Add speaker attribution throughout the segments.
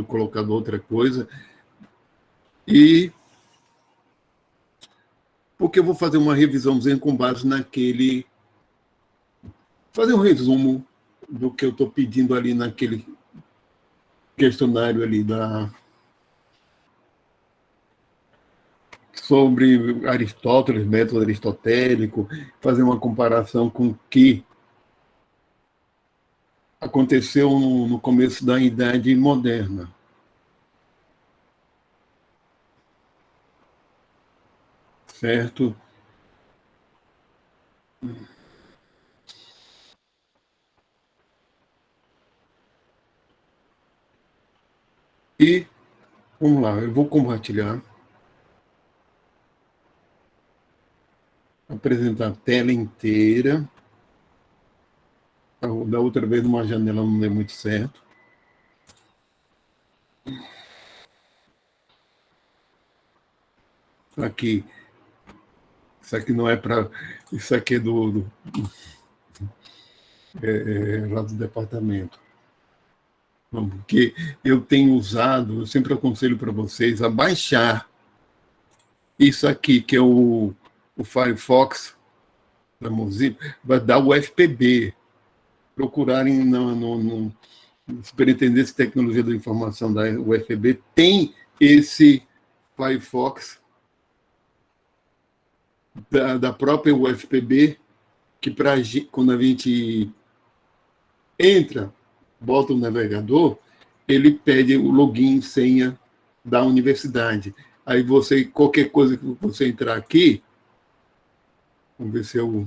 Speaker 1: colocado outra coisa, e porque eu vou fazer uma revisãozinha com base naquele... Fazer um resumo do que eu estou pedindo ali naquele questionário ali sobre Aristóteles, método aristotélico, fazer uma comparação com o que aconteceu no começo da Idade Moderna. Certo? E, vamos lá, eu vou compartilhar, apresentar a tela inteira. Da outra vez, numa janela não deu muito certo. Aqui, isso aqui não é para... Isso aqui é lá do departamento. Porque eu tenho usado, eu sempre aconselho para vocês a baixar isso aqui, que é o Firefox da Mozilla, vai dar o FPB. Procurarem no Superintendência de Tecnologia da Informação da UFB, tem esse Firefox da própria UFPB, que quando a gente entra, bota o navegador, ele pede o login, senha da universidade. Aí você, qualquer coisa que você entrar aqui, vamos ver se eu...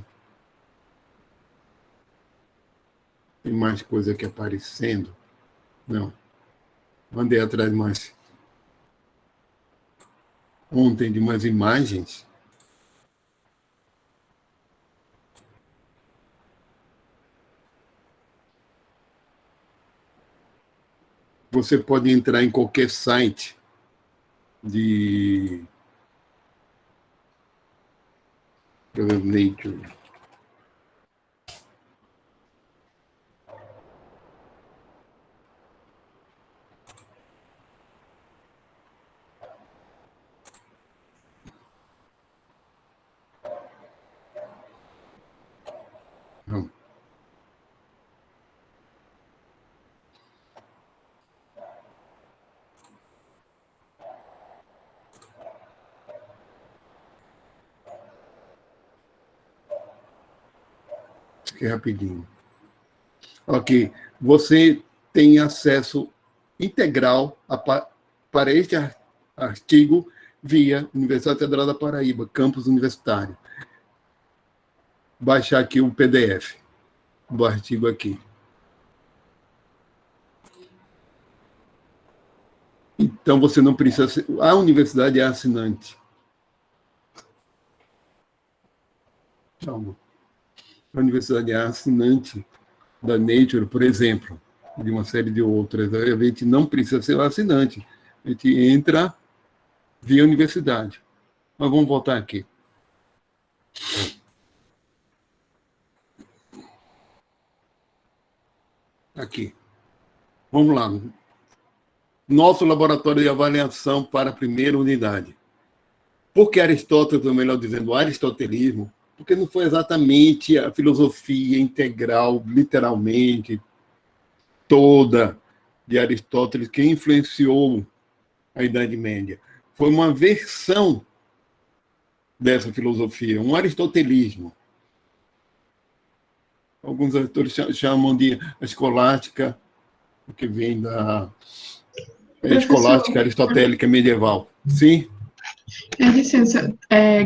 Speaker 1: Tem mais coisa aqui aparecendo. Não. Andei atrás mais ontem de umas imagens. Você pode entrar em qualquer site de... Nature. Não. Isso aqui é rapidinho. Ok. Você tem acesso integral para este artigo via Universidade Federal da Paraíba, campus universitário. Baixar aqui o PDF do artigo aqui. Então, você não precisa... A universidade é assinante. Calma. A universidade é assinante da Nature, por exemplo, de uma série de outras. A gente não precisa ser assinante. A gente entra via universidade. Mas vamos voltar aqui. Aqui. Vamos lá. Nosso laboratório de avaliação para a primeira unidade. Por que Aristóteles, ou melhor dizendo, o aristotelismo? Porque não foi exatamente a filosofia integral, literalmente, toda de Aristóteles que influenciou a Idade Média. Foi uma versão dessa filosofia, um aristotelismo. Alguns autores chamam de escolástica, que vem da escolástica aristotélica medieval. Sim?
Speaker 2: Licença,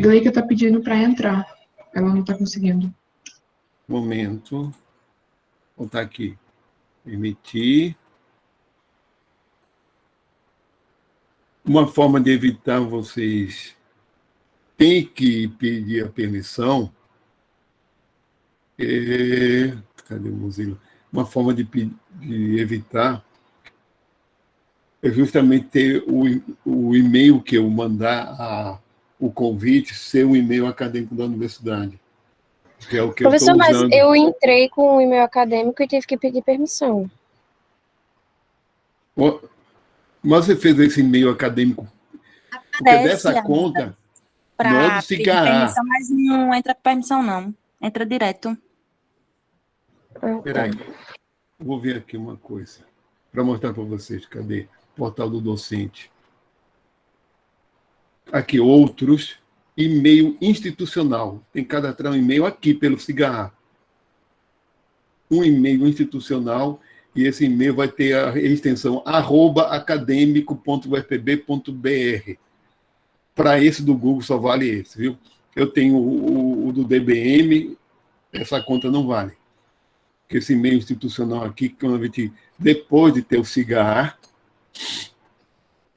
Speaker 2: Gleica está pedindo para entrar. Ela não está conseguindo.
Speaker 1: Momento. Vou botar aqui. Permitir. Uma forma de evitar vocês ter que pedir a permissão cadê o Mozilla? Uma forma de evitar é justamente ter o e-mail que eu mandar o convite ser um e-mail acadêmico da universidade. Que é o que
Speaker 3: Professor,
Speaker 1: eu estou usando.
Speaker 3: mas eu entrei com o e-mail acadêmico e tive que pedir permissão.
Speaker 1: Mas você fez esse e-mail acadêmico, porque
Speaker 3: Aparece
Speaker 1: dessa conta não é do
Speaker 3: para pedir
Speaker 1: Cigarra.
Speaker 3: permissão, mas não entra com permissão, não. Entra direto.
Speaker 1: Espera aí. Vou ver aqui uma coisa para mostrar para vocês. Cadê? Portal do docente. Aqui, outros. E-mail institucional. Tem que cadastrar um e-mail aqui pelo Cigarra. Um e-mail institucional, e esse e-mail vai ter a extensão @academico.ufpb.br. Para esse do Google só vale esse, viu? Eu tenho o do DBM, essa conta não vale. Porque esse e-mail institucional aqui, quando a gente, depois de ter o Cigarra,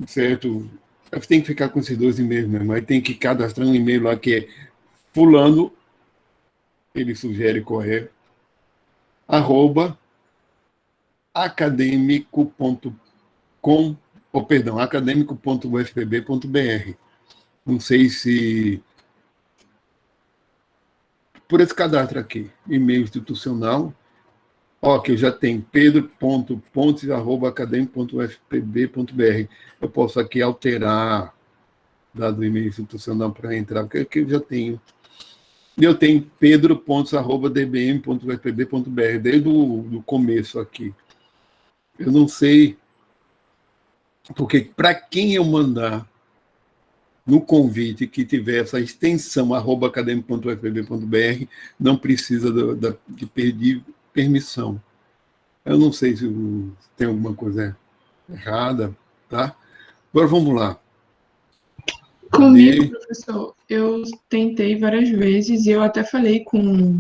Speaker 1: certo? Tem que ficar com esses dois e-mails mesmo. Aí tem que cadastrar um e-mail lá que é fulano, ele sugere qual é, @academico.com, academico.ufpb.br. Não sei se por esse cadastro aqui, e-mail institucional, que eu já tenho pedro.pontes@academico.ufpb.br. Eu posso aqui alterar dado o e-mail institucional para entrar, porque aqui eu já tenho. Eu tenho pedro.dbm.ufpb.br desde o começo aqui. Eu não sei, porque para quem eu mandar no convite que tiver essa extensão @academico.ufpb.br, não precisa de pedir permissão. Eu não sei se tem alguma coisa errada, tá? Agora vamos lá.
Speaker 2: Comigo, professor, eu tentei várias vezes e eu até falei com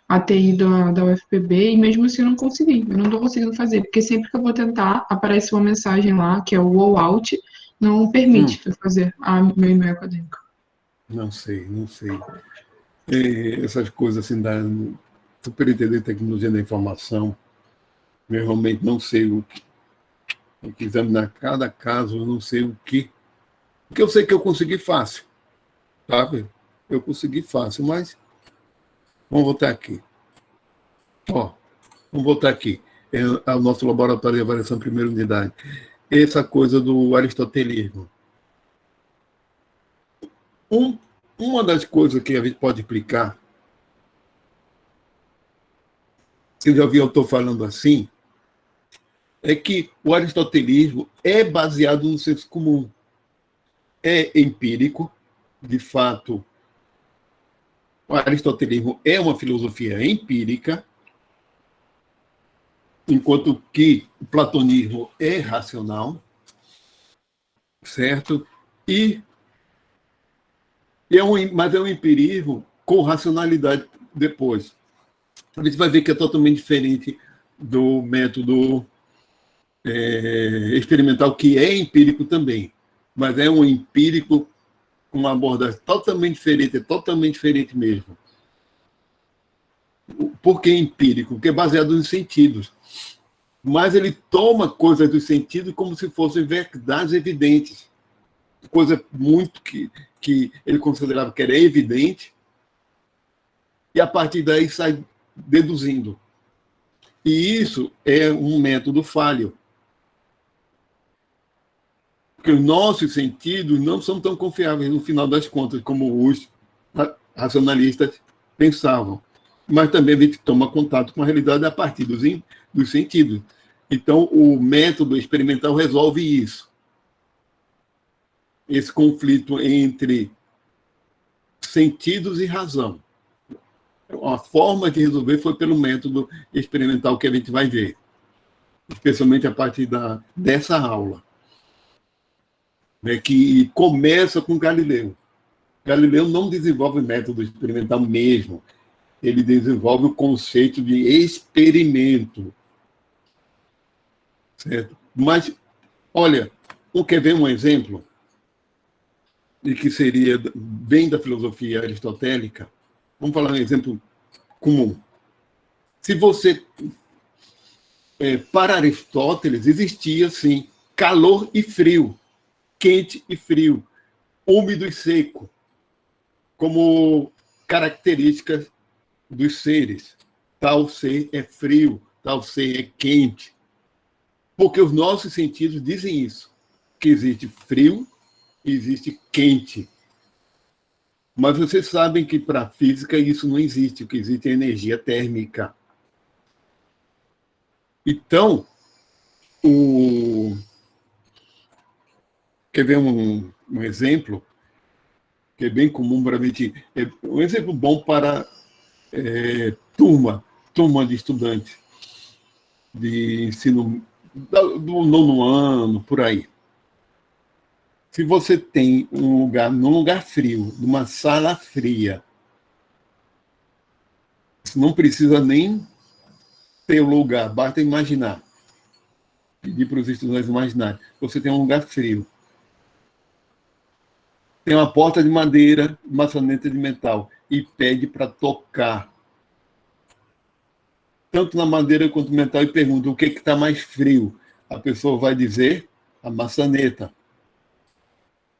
Speaker 2: a TI da UFPB e mesmo assim eu não consegui. Eu não estou conseguindo fazer, porque sempre que eu vou tentar, aparece uma mensagem lá, que é o OAuth, não permite eu fazer meu e-mail acadêmico.
Speaker 1: Não sei. Essas coisas assim da Superintendente de Tecnologia da Informação, eu realmente não sei o que. Tem que examinar cada caso, eu não sei o que. Porque eu sei que eu consegui fácil, sabe? Eu consegui fácil, mas vamos voltar aqui. Vamos voltar aqui. É o nosso laboratório de avaliação primeira unidade. Essa coisa do aristotelismo. Uma das coisas que a gente pode explicar, eu já ouvi autor falando assim, é que o aristotelismo é baseado no senso comum. É empírico, de fato, o aristotelismo é uma filosofia empírica, enquanto que o platonismo é racional, certo? Mas é um empirismo com racionalidade depois. A gente vai ver que é totalmente diferente do método experimental, que é empírico também, mas é um empírico com uma abordagem totalmente diferente mesmo. Por que empírico? Porque é baseado nos sentidos. Mas ele toma coisas dos sentidos como se fossem verdades evidentes. Coisa muito que ele considerava que era evidente, e a partir daí sai deduzindo. E isso é um método falho. Porque os nossos sentidos não são tão confiáveis no final das contas, como os racionalistas pensavam. Mas também a gente toma contato com a realidade a partir dos sentidos. Então, o método experimental resolve isso. Esse conflito entre sentidos e razão. A forma de resolver foi pelo método experimental que a gente vai ver, especialmente a partir dessa aula, né, que começa com Galileu. Galileu não desenvolve método experimental mesmo, ele desenvolve o conceito de experimento. Certo? Mas, olha, quer ver um exemplo de que seria bem da filosofia aristotélica? Vamos falar um exemplo comum. Se você... para Aristóteles, existia, sim, calor e frio, quente e frio, úmido e seco, como características dos seres. Tal ser é frio, tal ser é quente. Porque os nossos sentidos dizem isso. que existe frio e existe quente. Mas vocês sabem que para a física isso não existe. O que existe é energia térmica. Então, quer ver um exemplo que é bem comum para a gente? Um exemplo bom para turma de estudantes de ensino do nono ano, por aí. Se você tem num lugar frio, numa sala fria, não precisa nem ter lugar, basta imaginar. Pedir para os estudantes imaginarem. Você tem um lugar frio. Tem uma porta de madeira, maçaneta de metal, e pede para tocar. Tanto na madeira quanto no metal, e pergunta o que está mais frio. A pessoa vai dizer a maçaneta.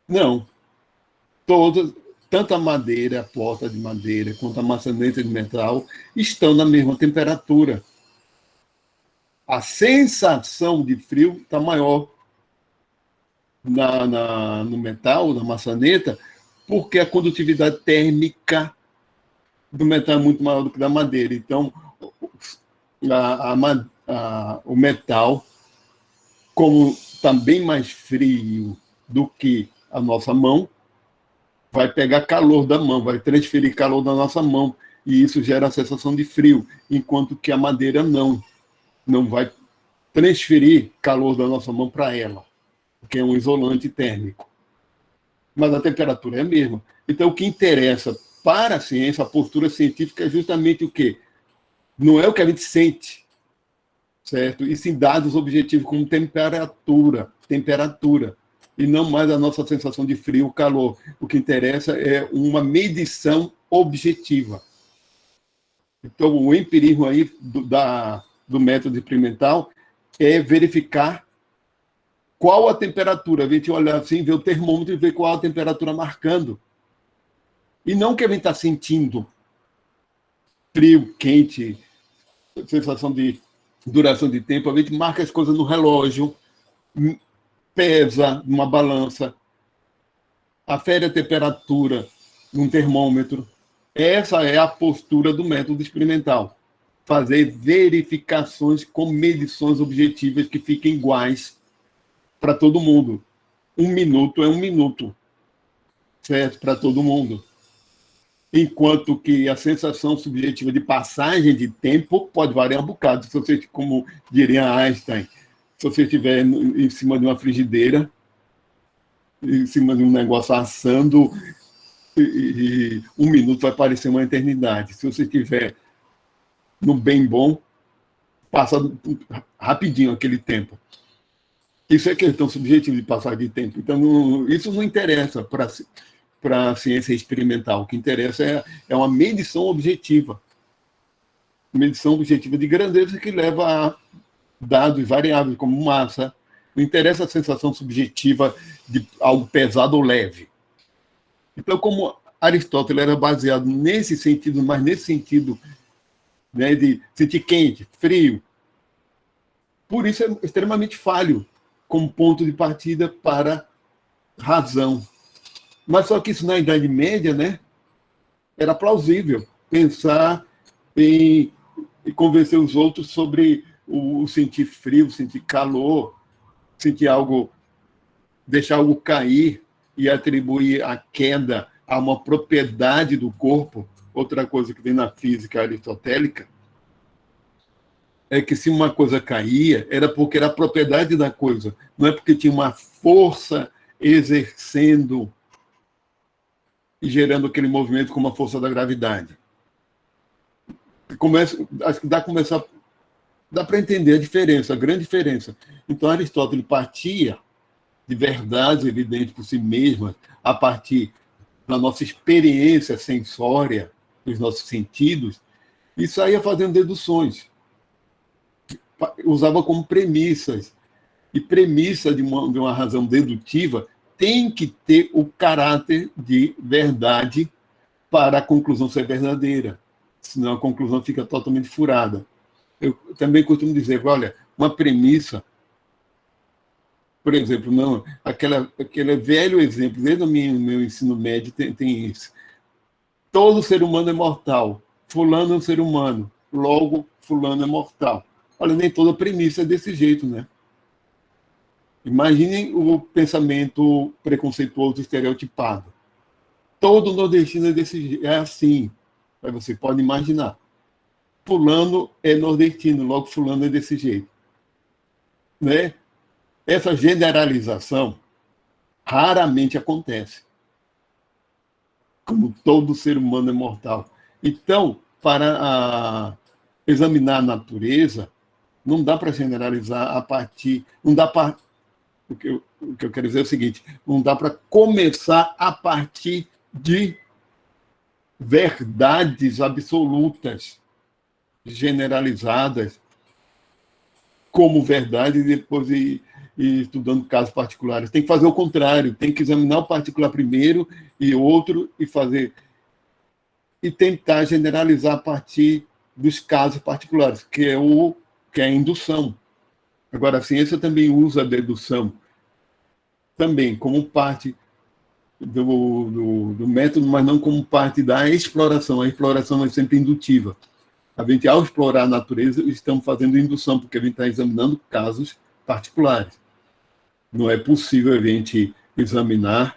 Speaker 1: Não. Tanto a madeira, a porta de madeira, quanto a maçaneta de metal, estão na mesma temperatura. A sensação de frio está maior no metal, na maçaneta, porque a condutividade térmica do metal é muito maior do que da madeira. Então, o metal, como está bem mais frio do que a nossa mão, vai pegar calor da mão, vai transferir calor da nossa mão, e isso gera a sensação de frio, enquanto que a madeira não vai transferir calor da nossa mão para ela, porque é um isolante térmico. Mas a temperatura é a mesma. Então, o que interessa para a ciência, a postura científica, é justamente o quê? Não é o que a gente sente, certo? E sim dados objetivos como temperatura, e não mais a nossa sensação de frio, calor. O que interessa é uma medição objetiva. Então, o empirismo aí do método experimental é verificar qual a temperatura. A gente olhar assim, ver o termômetro e ver qual a temperatura marcando. E não o que a gente está sentindo. Frio, quente, sensação de duração de tempo. A gente marca as coisas no relógio, pesa numa balança, afere a temperatura num termômetro. Essa é a postura do método experimental. Fazer verificações com medições objetivas que fiquem iguais para todo mundo. 1 minuto é 1 minuto, certo? Para todo mundo. Enquanto que a sensação subjetiva de passagem de tempo pode variar um bocado. Se você, como diria Einstein, se você estiver em cima de uma frigideira, em cima de um negócio assando, e 1 minuto vai parecer uma eternidade. Se você estiver no bem bom, passa rapidinho aquele tempo. Isso é questão subjetiva de passagem de tempo. Então, isso não interessa para a ciência experimental. O que interessa é uma medição objetiva. Medição objetiva de grandeza que leva a dados variáveis, como massa. Não interessa a sensação subjetiva de algo pesado ou leve. Então, como Aristóteles era baseado nesse sentido, mas nesse sentido, né, de sentir quente, frio, por isso é extremamente falho como ponto de partida para razão. Mas só que isso na Idade Média, né, era plausível pensar em convencer os outros sobre o sentir frio, sentir calor, sentir algo, deixar algo cair e atribuir a queda a uma propriedade do corpo. Outra coisa que tem na física aristotélica é que se uma coisa caía, era porque era a propriedade da coisa, não é porque tinha uma força exercendo e gerando aquele movimento como a força da gravidade. Acho que dá para entender a diferença, a grande diferença. Então, Aristóteles partia de verdades evidentes por si mesmas, a partir da nossa experiência sensória, dos nossos sentidos, e saía fazendo deduções. Usava como premissas. E premissa de uma razão dedutiva tem que ter o caráter de verdade para a conclusão ser verdadeira. Senão a conclusão fica totalmente furada. Eu também costumo dizer, olha, uma premissa Por exemplo, não, aquele velho exemplo, desde o meu ensino médio tem isso. Todo ser humano é mortal. Fulano é um ser humano. Logo, fulano é mortal. Olha, nem toda premissa é desse jeito, né? Imaginem o pensamento preconceituoso, estereotipado. Todo nordestino é assim. Aí você pode imaginar. Fulano é nordestino, logo fulano é desse jeito. Né? Essa generalização raramente acontece. Como todo ser humano é mortal. Então, para examinar a natureza, não dá para generalizar a partir. Não dá para. O que eu quero dizer é o seguinte: não dá para começar a partir de verdades absolutas, generalizadas, como verdade, e depois ir estudando casos particulares. Tem que fazer o contrário, tem que examinar o particular primeiro e outro, e tentar generalizar a partir dos casos particulares, que é a indução. Agora, a ciência também usa a dedução, também como parte do método, mas não como parte da exploração. A exploração é sempre indutiva. A gente, ao explorar a natureza, estamos fazendo indução, porque a gente está examinando casos particulares. Não é possível a gente examinar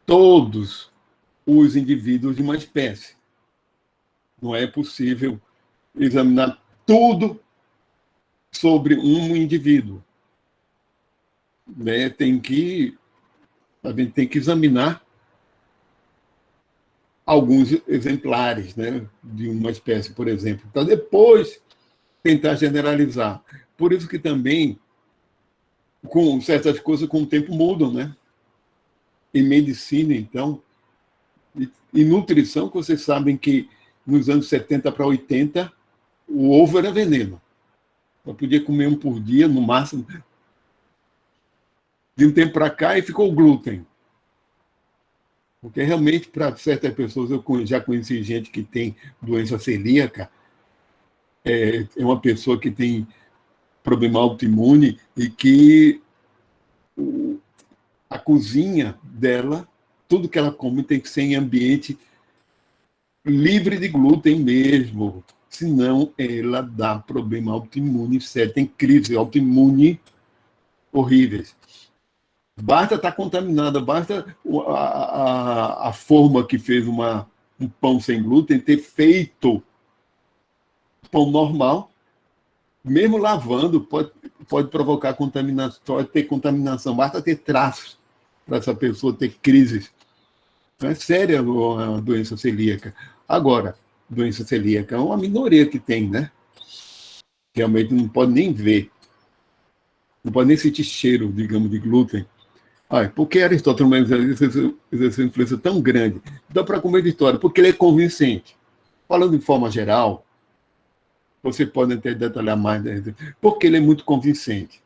Speaker 1: todos os indivíduos de uma espécie. Não é possível examinar tudo sobre um indivíduo. Né? A gente tem que examinar alguns exemplares, né, de uma espécie, por exemplo, para depois tentar generalizar. Por isso que também, com certas coisas, com o tempo mudam, né? Em medicina, então, e nutrição, que vocês sabem que nos anos 70 para 80, o ovo era veneno. Eu podia comer um por dia, no máximo. De um tempo para cá, e ficou o glúten. Porque realmente, para certas pessoas, eu já conheci gente que tem doença celíaca, é uma pessoa que tem problema autoimune e que a cozinha dela, tudo que ela come tem que ser em ambiente livre de glúten mesmo, senão ela dá problema autoimune sério, tem crise autoimune horríveis. Basta estar contaminada, basta a forma que fez um pão sem glúten ter feito pão normal, mesmo lavando, pode provocar contaminação, pode ter contaminação, basta ter traços para essa pessoa ter crises. Então, é séria a doença celíaca. Agora, doença celíaca é uma minoria que tem, né? Realmente não pode nem ver, não pode nem sentir cheiro, digamos, de glúten. Por que Aristóteles exerceu influência tão grande? Dá para comer de história, porque ele é convincente. Falando de forma geral, você pode até detalhar mais, né? Porque ele é muito convincente.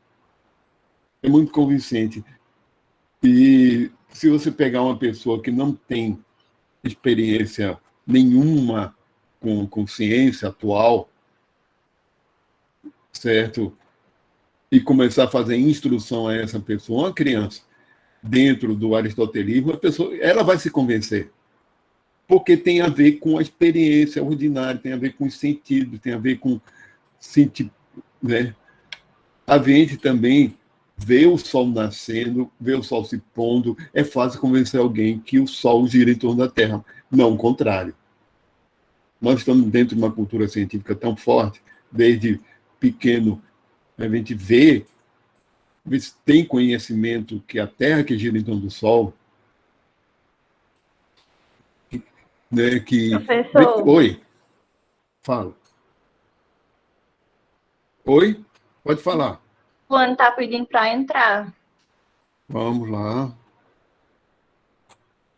Speaker 1: É muito convincente. E se você pegar uma pessoa que não tem experiência nenhuma com ciência atual, certo? E começar a fazer instrução a essa pessoa, uma criança, dentro do aristotelismo, a pessoa, ela vai se convencer. Porque tem a ver com a experiência ordinária, tem a ver com os sentidos, tem a ver com sentir, né? A gente também vê o sol nascendo, vê o sol se pondo, é fácil convencer alguém que o sol gira em torno da Terra. Não, o contrário. Nós estamos dentro de uma cultura científica tão forte, desde pequeno, a gente vê, tem conhecimento que a Terra que gira em torno do Sol, né, que...
Speaker 4: Professor,
Speaker 1: Oi, fala. Oi, pode falar.
Speaker 4: o Luana tá pedindo para entrar.
Speaker 1: Vamos lá.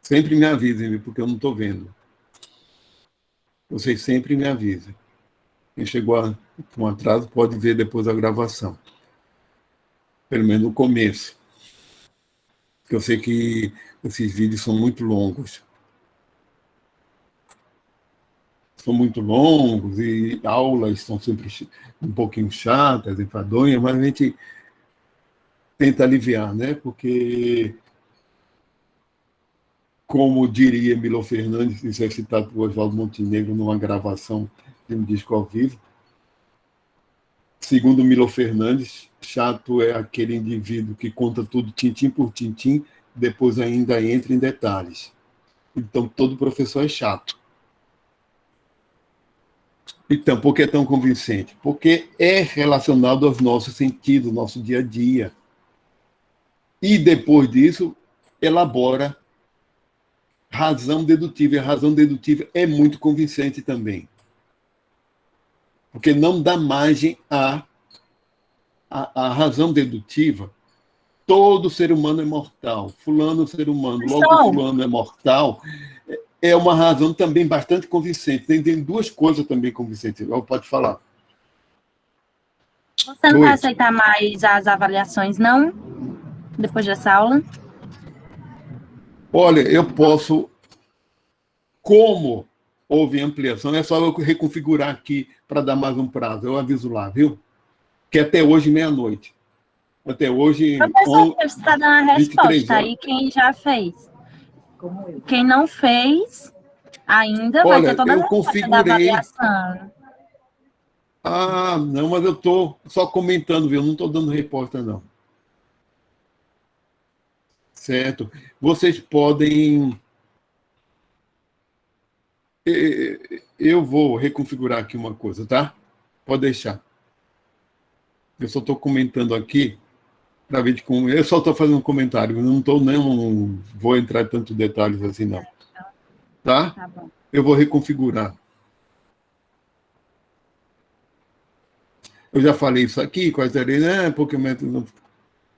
Speaker 1: Sempre me avisem, porque eu não estou vendo. Vocês sempre me avisem. Quem chegou com atraso pode ver depois a gravação. Pelo menos no começo. Porque eu sei que esses vídeos são muito longos. São muito longos e aulas são sempre um pouquinho chatas, enfadonhas, mas a gente tenta aliviar, né? Porque, como diria Milo Fernandes, isso é citado por Oswaldo Montenegro numa gravação de um disco ao vivo, segundo Milo Fernandes, chato é aquele indivíduo que conta tudo tintim por tintim, depois ainda entra em detalhes. Então, todo professor é chato. Então, por que é tão convincente? Porque é relacionado aos nossos sentidos, nosso dia a dia. E, depois disso, elabora razão dedutiva. E a razão dedutiva é muito convincente também. Porque não dá margem a razão dedutiva. Todo ser humano é mortal. Fulano é ser humano, logo fulano é mortal. É uma razão também bastante convincente. Tem duas coisas também convincentes. Pode falar.
Speaker 3: Você não vai aceitar mais as avaliações, não? Depois dessa aula?
Speaker 1: Olha, eu posso... Como houve ampliação, é só eu reconfigurar aqui para dar mais um prazo. Eu aviso lá, viu? Que até hoje, meia-noite. Até hoje...
Speaker 3: Professor, você está dando a resposta. Aí quem já fez. Quem não fez, ainda vai ter toda a resposta da avaliação.
Speaker 1: Ah, não, mas eu estou só comentando, viu? Eu não estou dando resposta, não. Certo? Vocês podem... Eu vou reconfigurar aqui uma coisa, tá? Pode deixar. Eu só estou comentando aqui para ver como. Eu só estou fazendo um comentário, eu não vou entrar em tantos detalhes assim, não. Tá?
Speaker 3: Tá bom.
Speaker 1: Eu vou reconfigurar. Eu já falei isso aqui, quais eram, porque método.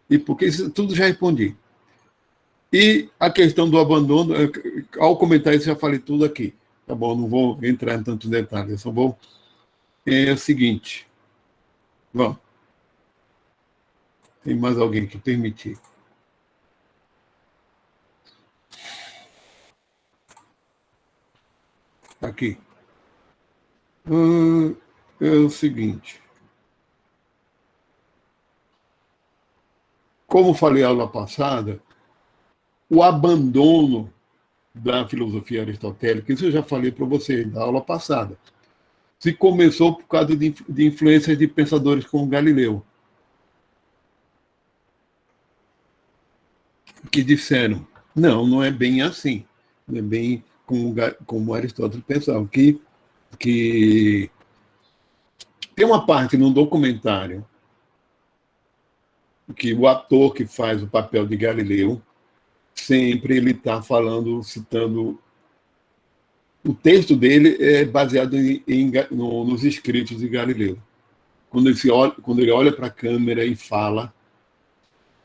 Speaker 1: E porque isso tudo já respondi. E a questão do abandono, ao comentar isso, já falei tudo aqui. Tá bom, não vou entrar em tantos detalhes, eu só vou. É o seguinte. Vamos. Tem mais alguém que permitir. Aqui. É o seguinte. Como falei na aula passada, o abandono da filosofia aristotélica, isso eu já falei para vocês na aula passada, se começou por causa de influências de pensadores como Galileu, que disseram, não é bem assim, não é bem como Aristóteles pensava, que tem uma parte no documentário que o ator que faz o papel de Galileu, sempre ele está falando, citando... O texto dele é baseado nos escritos de Galileu. Quando ele olha para a câmera e fala,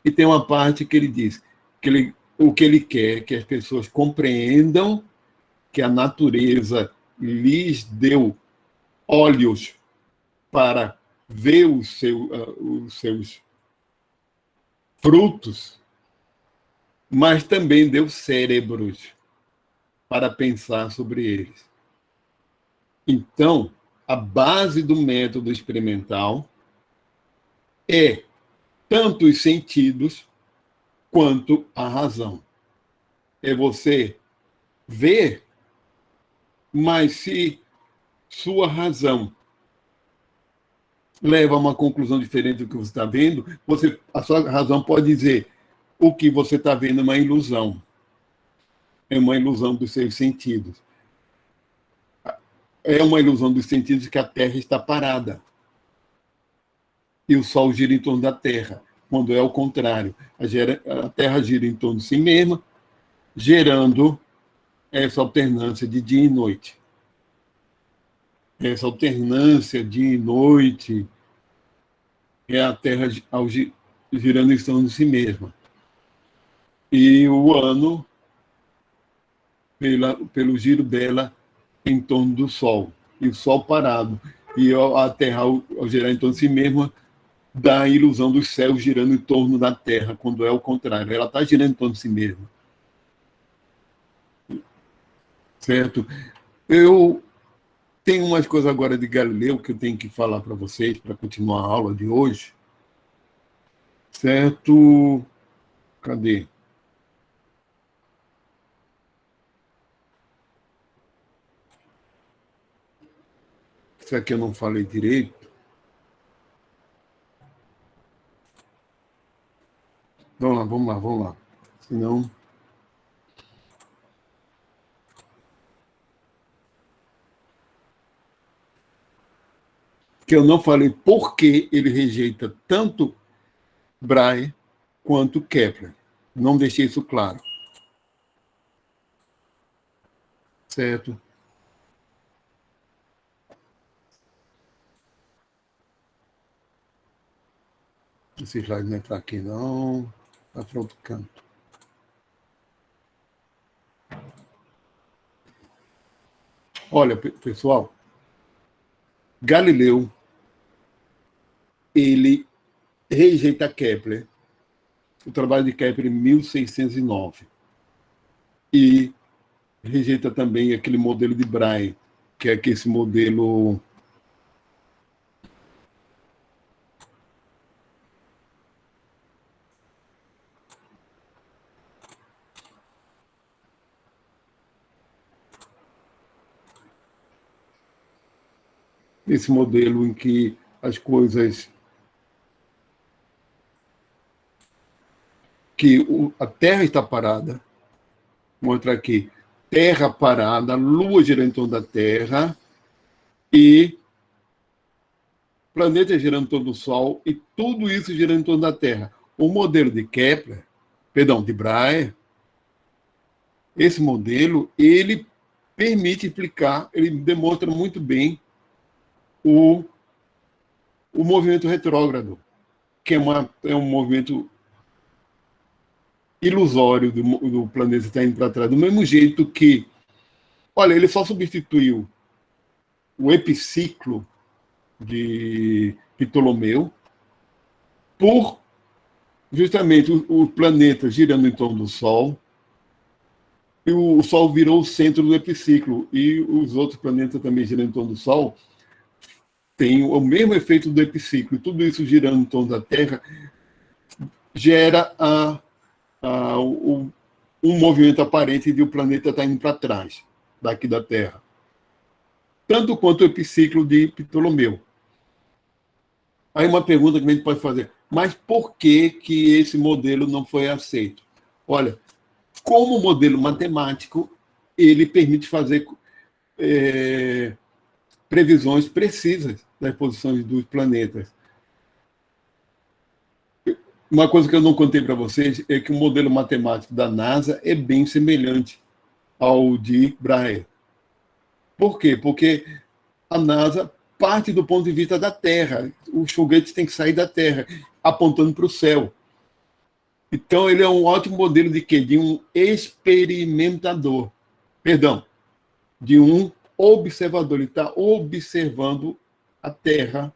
Speaker 1: e tem uma parte que ele diz que o que ele quer é que as pessoas compreendam que a natureza lhes deu olhos para ver os seus frutos, mas também deu cérebros para pensar sobre eles. Então, a base do método experimental é tanto os sentidos quanto a razão. É você ver, mas se sua razão leva a uma conclusão diferente do que você está vendo, a sua razão pode dizer o que você está vendo é uma ilusão. É uma ilusão dos seus sentidos. É uma ilusão dos sentidos que a Terra está parada. E o Sol gira em torno da Terra, quando é o contrário. A Terra gira em torno de si mesma, gerando essa alternância de dia e noite. Essa alternância dia e noite é a Terra girando em torno de si mesma. E o ano, pelo giro dela, em torno do Sol. E o Sol parado. E a Terra, ao girar em torno de si mesma, dá a ilusão dos céus girando em torno da Terra, quando é o contrário. Ela está girando em torno de si mesma. Certo? Eu tenho umas coisas agora de Galileu que eu tenho que falar para vocês, para continuar a aula de hoje. certo? Cadê? Isso aqui eu não falei direito. Vamos lá. Senão... Que eu não falei por que ele rejeita tanto Brahe quanto Kepler. Não deixei isso claro. Certo? Esse slide não está aqui, não. Está para outro canto. Olha, pessoal, Galileu, ele rejeita Kepler, o trabalho de Kepler em 1609. E rejeita também aquele modelo de Brahe, que é esse modelo... Esse modelo em que as coisas... que a Terra está parada, mostra aqui, Terra parada, Lua girando em torno da Terra e planeta girando em torno do Sol e tudo isso girando em torno da Terra. O modelo de Kepler, perdão, de Brahe, esse modelo, ele permite explicar, ele demonstra muito bem o movimento retrógrado, que é um movimento ilusório do planeta estar indo para trás. Do mesmo jeito que, olha, ele só substituiu o epiciclo de Ptolomeu por justamente o planeta girando em torno do Sol, e o Sol virou o centro do epiciclo, e os outros planetas também girando em torno do Sol têm o mesmo efeito do epiciclo, e tudo isso girando em torno da Terra gera um movimento aparente de o planeta estar indo para trás daqui da Terra. Tanto quanto o epiciclo de Ptolomeu. Aí uma pergunta que a gente pode fazer, mas por que esse modelo não foi aceito? Olha, como modelo matemático, ele permite fazer previsões precisas das posições dos planetas. Uma coisa que eu não contei para vocês é que o modelo matemático da NASA é bem semelhante ao de Brahe. Por quê? Porque a NASA parte do ponto de vista da Terra. Os foguetes têm que sair da Terra, apontando para o céu. Então, ele é um ótimo modelo de quê? De um experimentador. Perdão, de um observador. Ele está observando a Terra,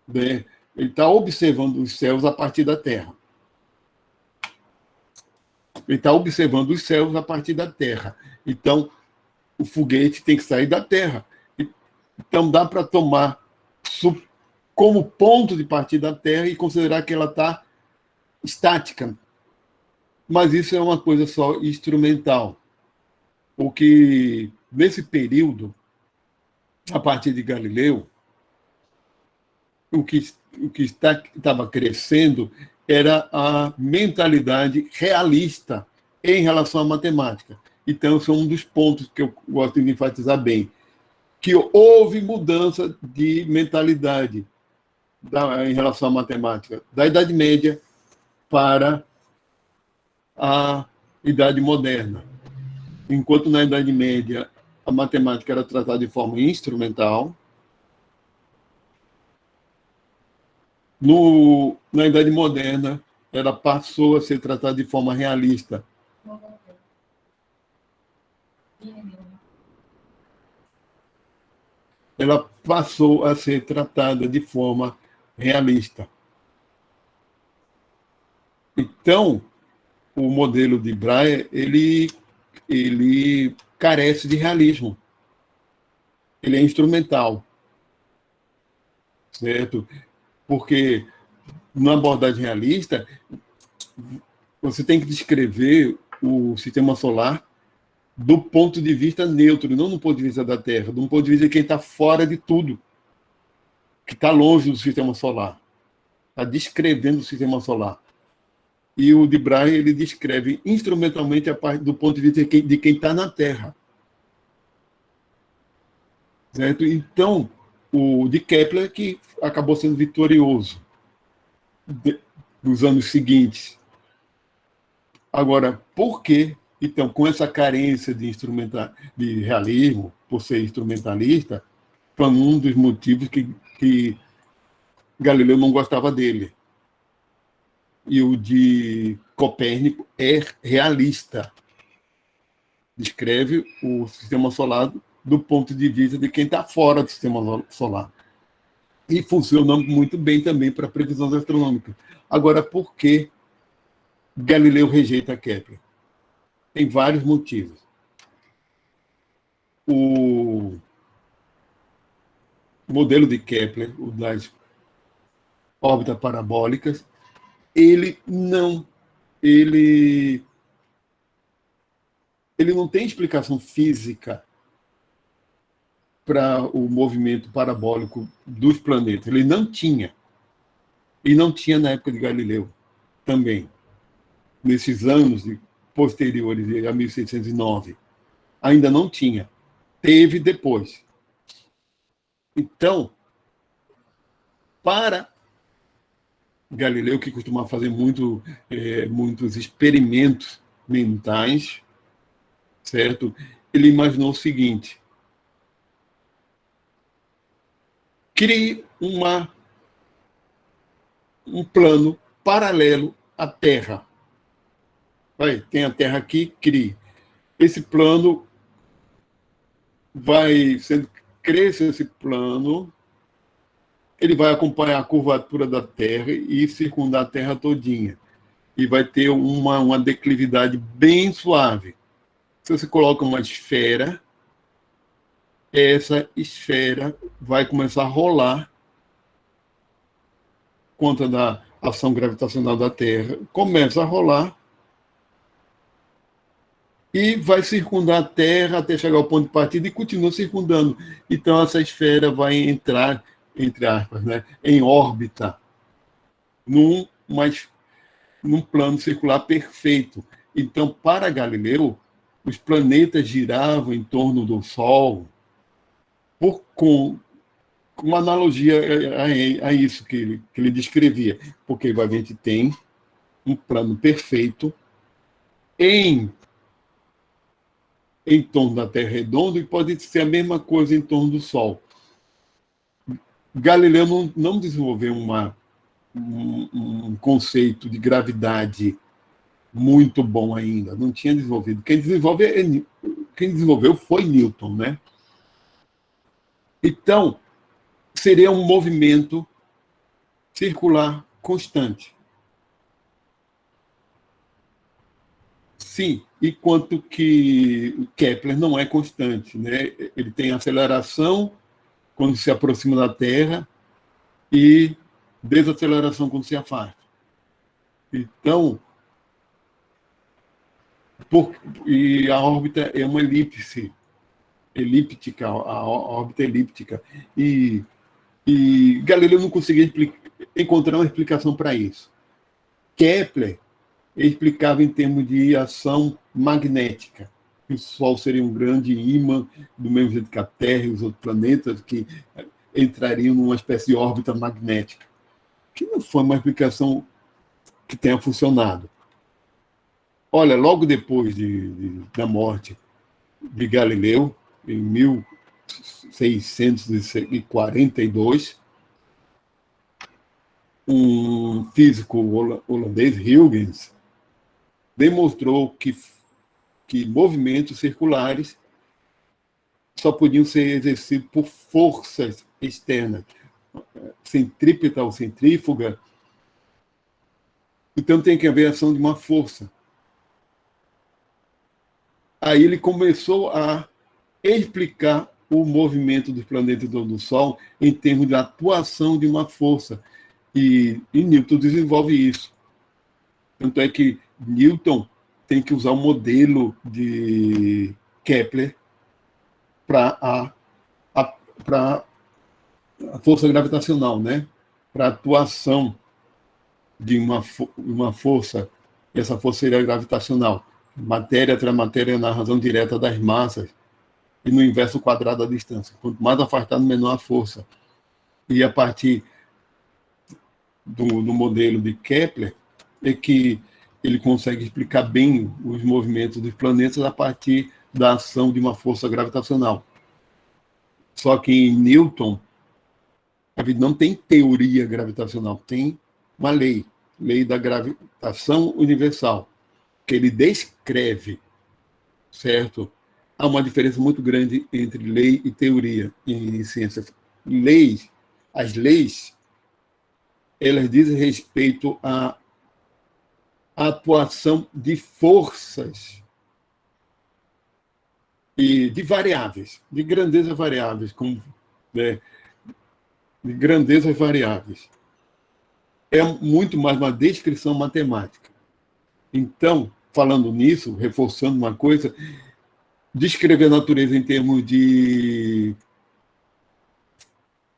Speaker 1: né? Ele está observando os céus a partir da Terra. Ele está observando os céus a partir da Terra. Então, o foguete tem que sair da Terra. Então, dá para tomar como ponto de partida da Terra e considerar que ela está estática. Mas isso é uma coisa só instrumental. O que, nesse período, a partir de Galileu, o que estava crescendo era a mentalidade realista em relação à matemática. Então, esse é um dos pontos que eu gosto de enfatizar bem, que houve mudança de mentalidade em relação à matemática, da Idade Média para a Idade Moderna. Enquanto na Idade Média a matemática era tratada de forma instrumental, na Idade Moderna ela passou a ser tratada de forma realista. Ela passou a ser tratada de forma realista. Então, o modelo de Brahe, ele carece de realismo. Ele é instrumental. Certo? Porque na abordagem realista, você tem que descrever o sistema solar do ponto de vista neutro, não do ponto de vista da Terra, do ponto de vista de quem está fora de tudo, que está longe do sistema solar, está descrevendo o sistema solar. E o de Brahe, ele descreve instrumentalmente a parte do ponto de vista de quem está na Terra. Certo? Então, o de Kepler, que acabou sendo vitorioso nos anos seguintes. Agora, por que, então, com essa carência de realismo, por ser instrumentalista, foi um dos motivos que Galileu não gostava dele. E o de Copérnico é realista. Descreve o sistema solar do ponto de vista de quem está fora do sistema solar. E funciona muito bem também para previsões astronômicas. Agora, por que Galileu rejeita Kepler? Tem vários motivos. O modelo de Kepler, o das órbitas parabólicas, ele não tem explicação física para o movimento parabólico dos planetas. Ele não tinha. E não tinha na época de Galileu também. Nesses anos posteriores a 1609. Ainda não tinha. Teve depois. Então, para Galileu, que costumava fazer muitos experimentos mentais, certo? Ele imaginou o seguinte: crie um plano paralelo à Terra. Tem a Terra aqui, crie. Esse plano vai sendo cresce esse plano, ele vai acompanhar a curvatura da Terra e circundar a Terra todinha. E vai ter uma declividade bem suave. Se você coloca uma esfera, essa esfera vai começar a rolar contra da ação gravitacional da Terra. Começa a rolar e vai circundar a Terra até chegar ao ponto de partida e continua circundando. Então, essa esfera vai entrar, entre aspas, em órbita, num plano circular perfeito. Então, para Galileu, os planetas giravam em torno do Sol com uma analogia a isso que ele descrevia. Porque a gente tem um plano perfeito em torno da Terra redonda e pode ser a mesma coisa em torno do Sol. Galileu não desenvolveu um conceito de gravidade muito bom ainda, não tinha desenvolvido. Quem desenvolveu foi Newton, né? Então, seria um movimento circular constante. Sim, enquanto que Kepler não é constante, né? Ele tem aceleração quando se aproxima da Terra e desaceleração quando se afasta. Então, e a órbita é uma elíptica, a órbita elíptica. E Galileu não conseguia encontrar uma explicação para isso. Kepler explicava em termos de ação magnética. O Sol seria um grande ímã, do mesmo jeito que a Terra e os outros planetas, que entrariam numa espécie de órbita magnética. Que não foi uma explicação que tenha funcionado. Olha, logo depois da morte de Galileu, em 1642, um físico holandês, Huygens, demonstrou que movimentos circulares só podiam ser exercidos por forças externas, centrípeta ou centrífuga. Então tem que haver ação de uma força. Aí ele começou a explicar o movimento dos planetas do Sol em termos de atuação de uma força. E Newton desenvolve isso. Tanto é que Newton tem que usar um modelo de Kepler para a força gravitacional, né? Para a atuação de uma força, e essa força seria gravitacional. Matéria atrai matéria na razão direta das massas e no inverso quadrado da distância. Quanto mais afastado, menor a força. E a partir do modelo de Kepler é que ele consegue explicar bem os movimentos dos planetas a partir da ação de uma força gravitacional. Só que em Newton, não tem teoria gravitacional, tem uma lei da gravitação universal, que ele descreve, certo? Há uma diferença muito grande entre lei e teoria em ciências. As leis, elas dizem respeito à atuação de forças e de variáveis, de grandezas variáveis, de grandezas variáveis. É muito mais uma descrição matemática. Então, falando nisso, reforçando uma coisa, descrever a natureza em termos de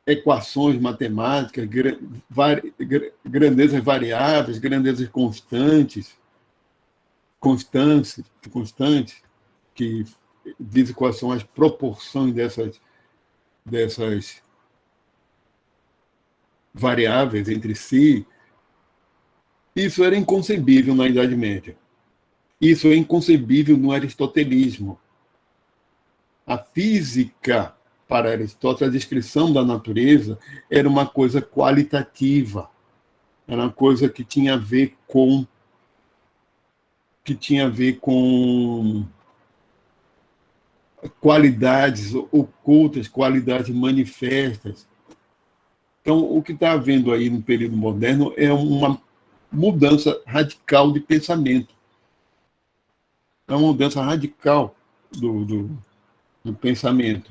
Speaker 1: equações matemáticas, grandezas variáveis, grandezas constantes, que dizem quais são as proporções dessas variáveis entre si. Isso era inconcebível na Idade Média. Isso é inconcebível no aristotelismo. A física, para Aristóteles, a descrição da natureza era uma coisa qualitativa, era uma coisa que tinha a ver com qualidades ocultas, qualidades manifestas. Então, o que está havendo aí no período moderno é uma mudança radical de pensamento. É uma mudança radical do pensamento,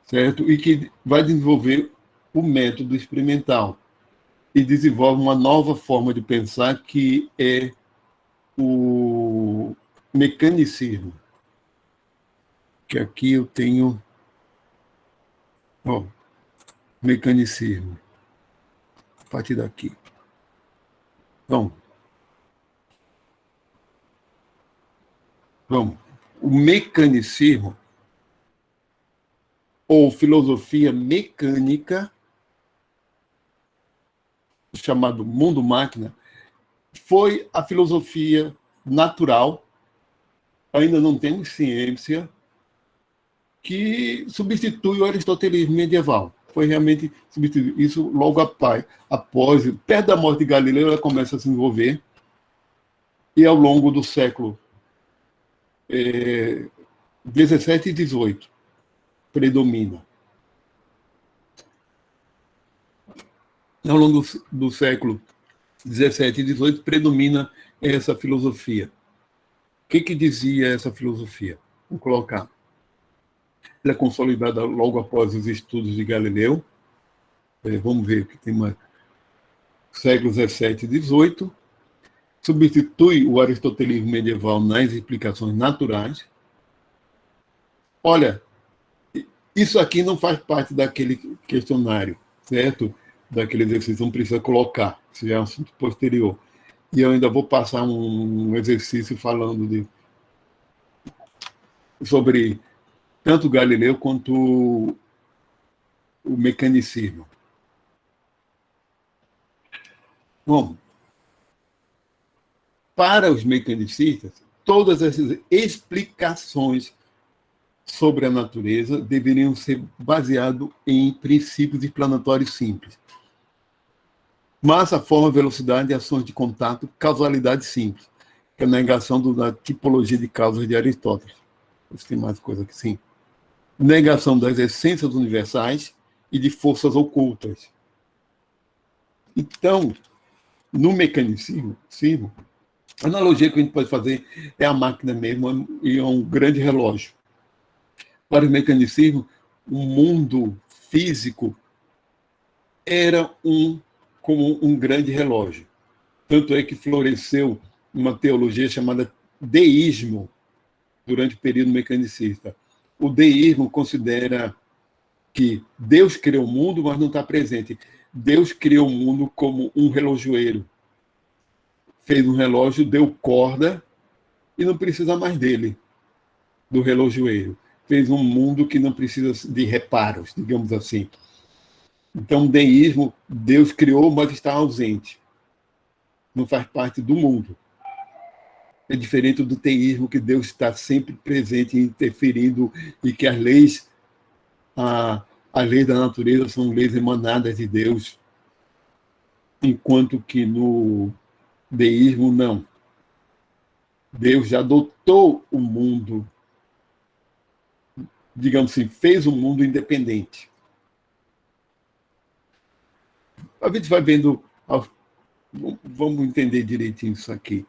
Speaker 1: certo? E que vai desenvolver o método experimental e desenvolve uma nova forma de pensar, que é o mecanicismo. Que aqui eu tenho mecanicismo. A partir daqui. Então, vamos. O mecanicismo, ou filosofia mecânica, chamado mundo-máquina, foi a filosofia natural, ainda não temos ciência, que substitui o aristotelismo medieval. Foi realmente substituir isso logo após, perto da morte de Galileu, ela começa a se desenvolver, e ao longo do século 17 e 18 predomina. Ao longo do século 17 e 18 predomina essa filosofia. O que dizia essa filosofia? Vou colocar. Ela é consolidada logo após os estudos de Galileu. Vamos ver que tem mais. Século 17 e 18. Substitui o aristotelismo medieval nas explicações naturais. Olha, isso aqui não faz parte daquele questionário, certo? Daquele exercício, não precisa colocar, isso já é um assunto posterior. E eu ainda vou passar um exercício falando sobre tanto Galileu quanto o mecanicismo. Bom, para os mecanicistas, todas essas explicações sobre a natureza deveriam ser baseadas em princípios explanatórios simples. Massa, forma, velocidade, ações de contato, causalidade simples, que é a negação da tipologia de causas de Aristóteles. Você tem mais coisa que sim. Negação das essências universais e de forças ocultas. Então, no mecanicismo, a analogia que a gente pode fazer é a máquina mesmo e é um grande relógio. Para o mecanicismo, o mundo físico era um como um grande relógio. Tanto é que floresceu uma teologia chamada deísmo durante o período mecanicista. O deísmo considera que Deus criou o mundo, mas não está presente. Deus criou o mundo como um relojoeiro. Fez um relógio, deu corda e não precisa mais dele, do relojoeiro. Fez um mundo que não precisa de reparos, digamos assim. Então, o deísmo, Deus criou, mas está ausente. Não faz parte do mundo. É diferente do teísmo, que Deus está sempre presente, interferindo, e que as leis da natureza são leis emanadas de Deus, enquanto que no deísmo, não. Deus já adotou o mundo, digamos assim, fez um mundo independente. A gente vai vendo, vamos entender direitinho isso aqui.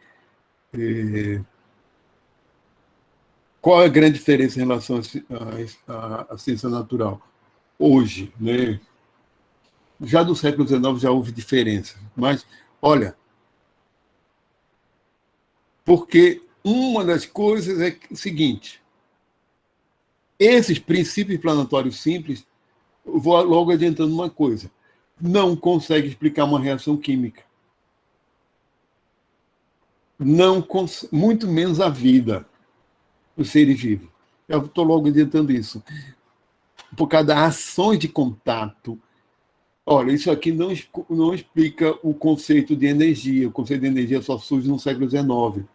Speaker 1: Qual é a grande diferença em relação à ciência natural? Hoje, né? Já do século XIX já houve diferença, mas, olha, porque uma das coisas é o seguinte: esses princípios planetários simples, eu vou logo adiantando uma coisa, não consegue explicar uma reação química. Não, muito menos a vida, os seres vivos. Eu estou logo adiantando isso. Por causa das ações de contato. Olha, isso aqui não explica o conceito de energia. O conceito de energia só surge no século XIX.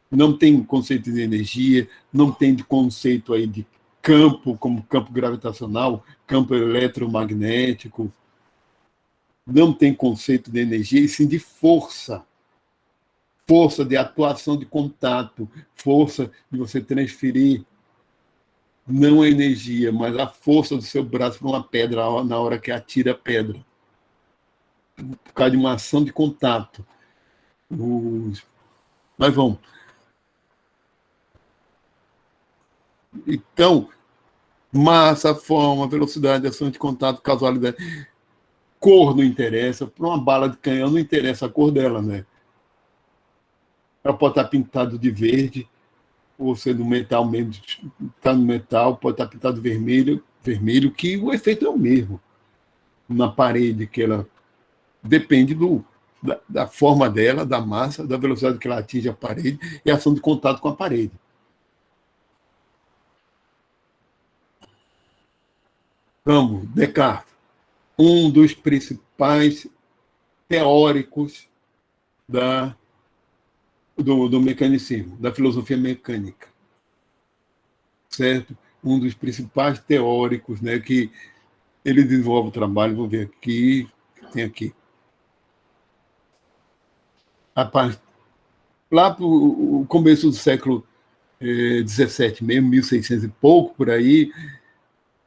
Speaker 1: Não tem conceito de energia, não tem conceito aí de campo, como campo gravitacional, campo eletromagnético. Não tem conceito de energia, e sim de força. Força de atuação de contato, força de você transferir não a energia, mas a força do seu braço para uma pedra na hora que atira a pedra. Por causa de uma ação de contato. Mas vamos. Então, massa, forma, velocidade, ação de contato, causalidade. Cor não interessa. Para uma bala de canhão não interessa a cor dela, né? Ela pode estar pintado de verde, ou sendo metal mesmo, está no metal, pode estar pintado de vermelho, que o efeito é o mesmo. Na parede, que ela depende da forma dela, da massa, da velocidade que ela atinge a parede e a ação de contato com a parede. Vamos, Descartes, um dos principais teóricos do mecanicismo, da filosofia mecânica, certo? Um dos principais teóricos, né, que ele desenvolve o trabalho, vou ver aqui, tem aqui. Lá para o começo do século XVII mesmo, 1600 e pouco, por aí,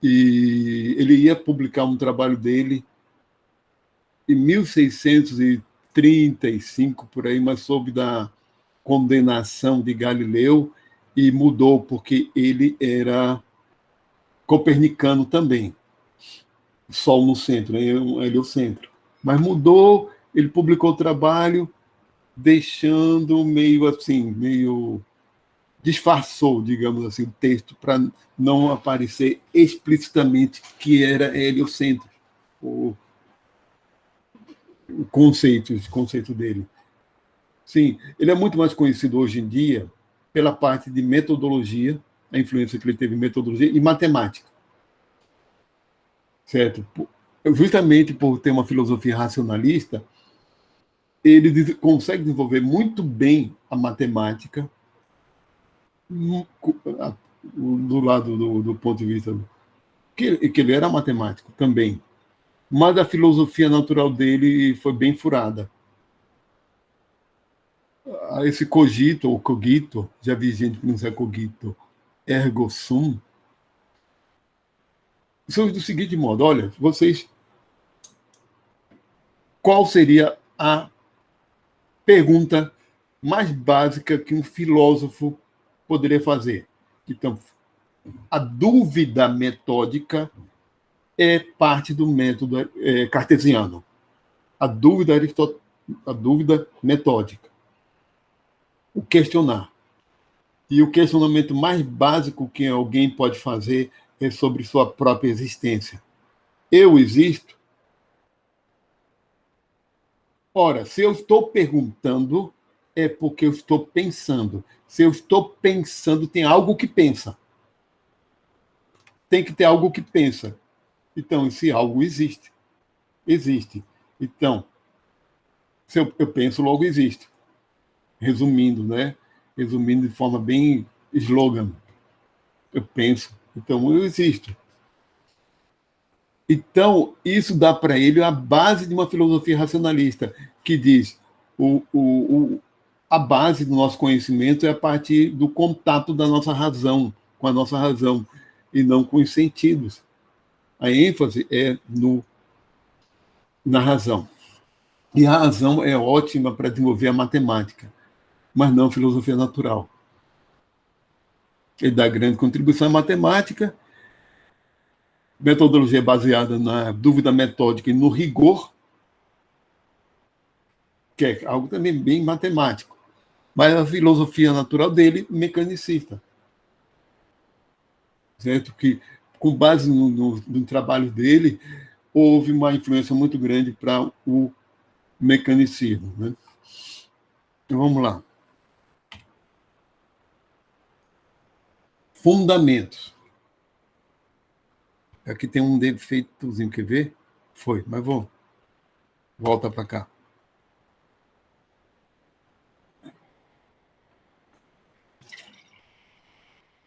Speaker 1: e ele ia publicar um trabalho dele em 1635, por aí, mas soube da condenação de Galileu e mudou, porque ele era copernicano também. O Sol no centro, né? Ele é o centro. Mas mudou, ele publicou o trabalho, deixando meio disfarçou, digamos assim, o texto para não aparecer explicitamente que era heliocêntrico, o conceito dele. Sim, ele é muito mais conhecido hoje em dia pela parte de metodologia, a influência que ele teve em metodologia e matemática. Certo? Justamente por ter uma filosofia racionalista, ele consegue desenvolver muito bem a matemática do lado do ponto de vista que ele era matemático também, mas a filosofia natural dele foi bem furada. Esse cogito ou cogito, já vi gente pronunciar cogito, ergo sum, são do seguinte modo: olha, vocês, qual seria a pergunta mais básica que um filósofo poderia fazer? Então, a dúvida metódica é parte do método cartesiano. a dúvida metódica, o questionar. E o questionamento mais básico que alguém pode fazer é sobre sua própria existência. Eu existo? Ora, se eu estou perguntando, é porque eu estou pensando. Se eu estou pensando, tem algo que pensa. Tem que ter algo que pensa. Então, esse algo existe. Existe. Então, se eu penso, logo existe. Resumindo, né? Resumindo de forma bem slogan. Eu penso, então eu existo. Então, isso dá para ele a base de uma filosofia racionalista, que diz a base do nosso conhecimento é a partir do contato da nossa razão, com a nossa razão, e não com os sentidos. A ênfase é na razão. E a razão é ótima para desenvolver a matemática, mas não a filosofia natural. Ele dá grande contribuição à matemática, metodologia baseada na dúvida metódica e no rigor, que é algo também bem matemático, mas a filosofia natural dele, mecanicista. Certo? Que, com base no trabalho dele, houve uma influência muito grande para o mecanicismo. Né? Então, vamos lá. Fundamentos. Aqui tem um defeitozinho, quer ver? Foi, mas volta para cá.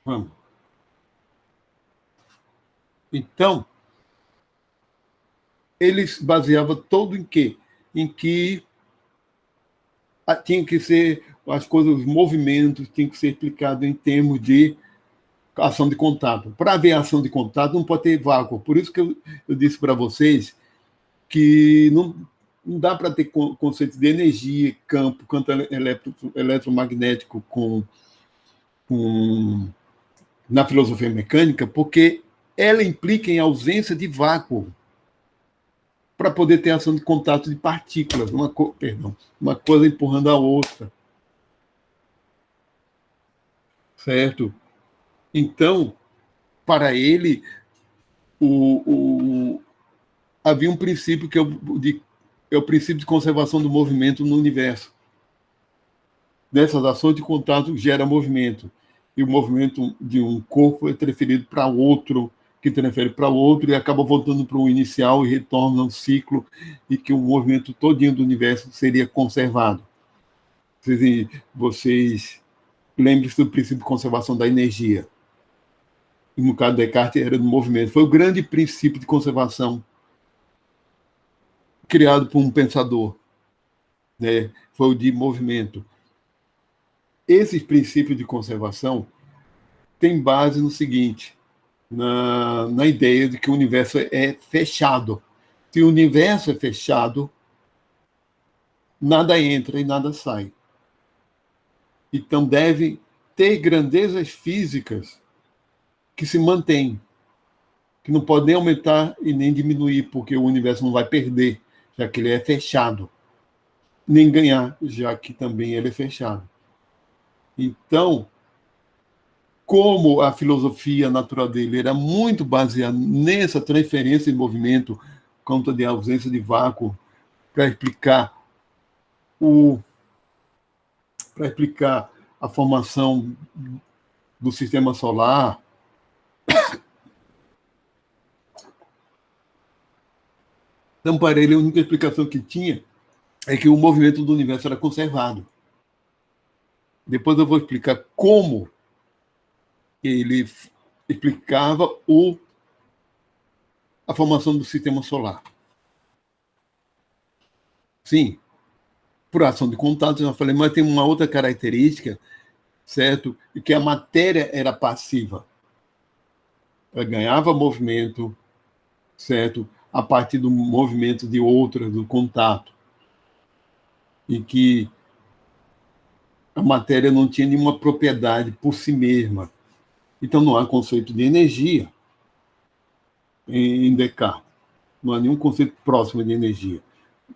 Speaker 1: Vamos. Então, eles baseavam todo em quê? Em que tinha que ser as coisas, os movimentos, tinham que ser explicados em termos de ação de contato. Para haver ação de contato, não pode ter vácuo. Por isso que eu disse para vocês que não dá para ter conceito de energia, campo eletromagnético na filosofia mecânica, porque ela implica em ausência de vácuo para poder ter ação de contato de partículas, uma coisa empurrando a outra. Certo? Então, para ele, havia um princípio que é o princípio de conservação do movimento no universo. Dessas ações de contato gera movimento. E o movimento de um corpo é transferido para outro, que transfere para outro e acaba voltando para o inicial e retorna um ciclo, e que o movimento todinho do universo seria conservado. Vocês lembrem-se do princípio de conservação da energia. E no caso de Descartes, era do movimento. Foi o grande princípio de conservação criado por um pensador. Né? Foi o de movimento. Esses princípios de conservação têm base no seguinte, na ideia de que o universo é fechado. Se o universo é fechado, nada entra e nada sai. Então, deve ter grandezas físicas que se mantêm, que não podem nem aumentar e nem diminuir, porque o universo não vai perder, já que ele é fechado, nem ganhar, já que também ele é fechado. Então, como a filosofia natural dele era muito baseada nessa transferência de movimento, conta de ausência de vácuo, para explicar a formação do sistema solar, então, para ele, a única explicação que tinha é que o movimento do universo era conservado. Depois eu vou explicar como ele explicava a formação do sistema solar. Sim, por ação de contato, eu já falei, mas tem uma outra característica, certo? E que a matéria era passiva. Ela ganhava movimento, certo? A partir do movimento de outras, do contato. E que a matéria não tinha nenhuma propriedade por si mesma. Então, não há conceito de energia em Descartes. Não há nenhum conceito próximo de energia.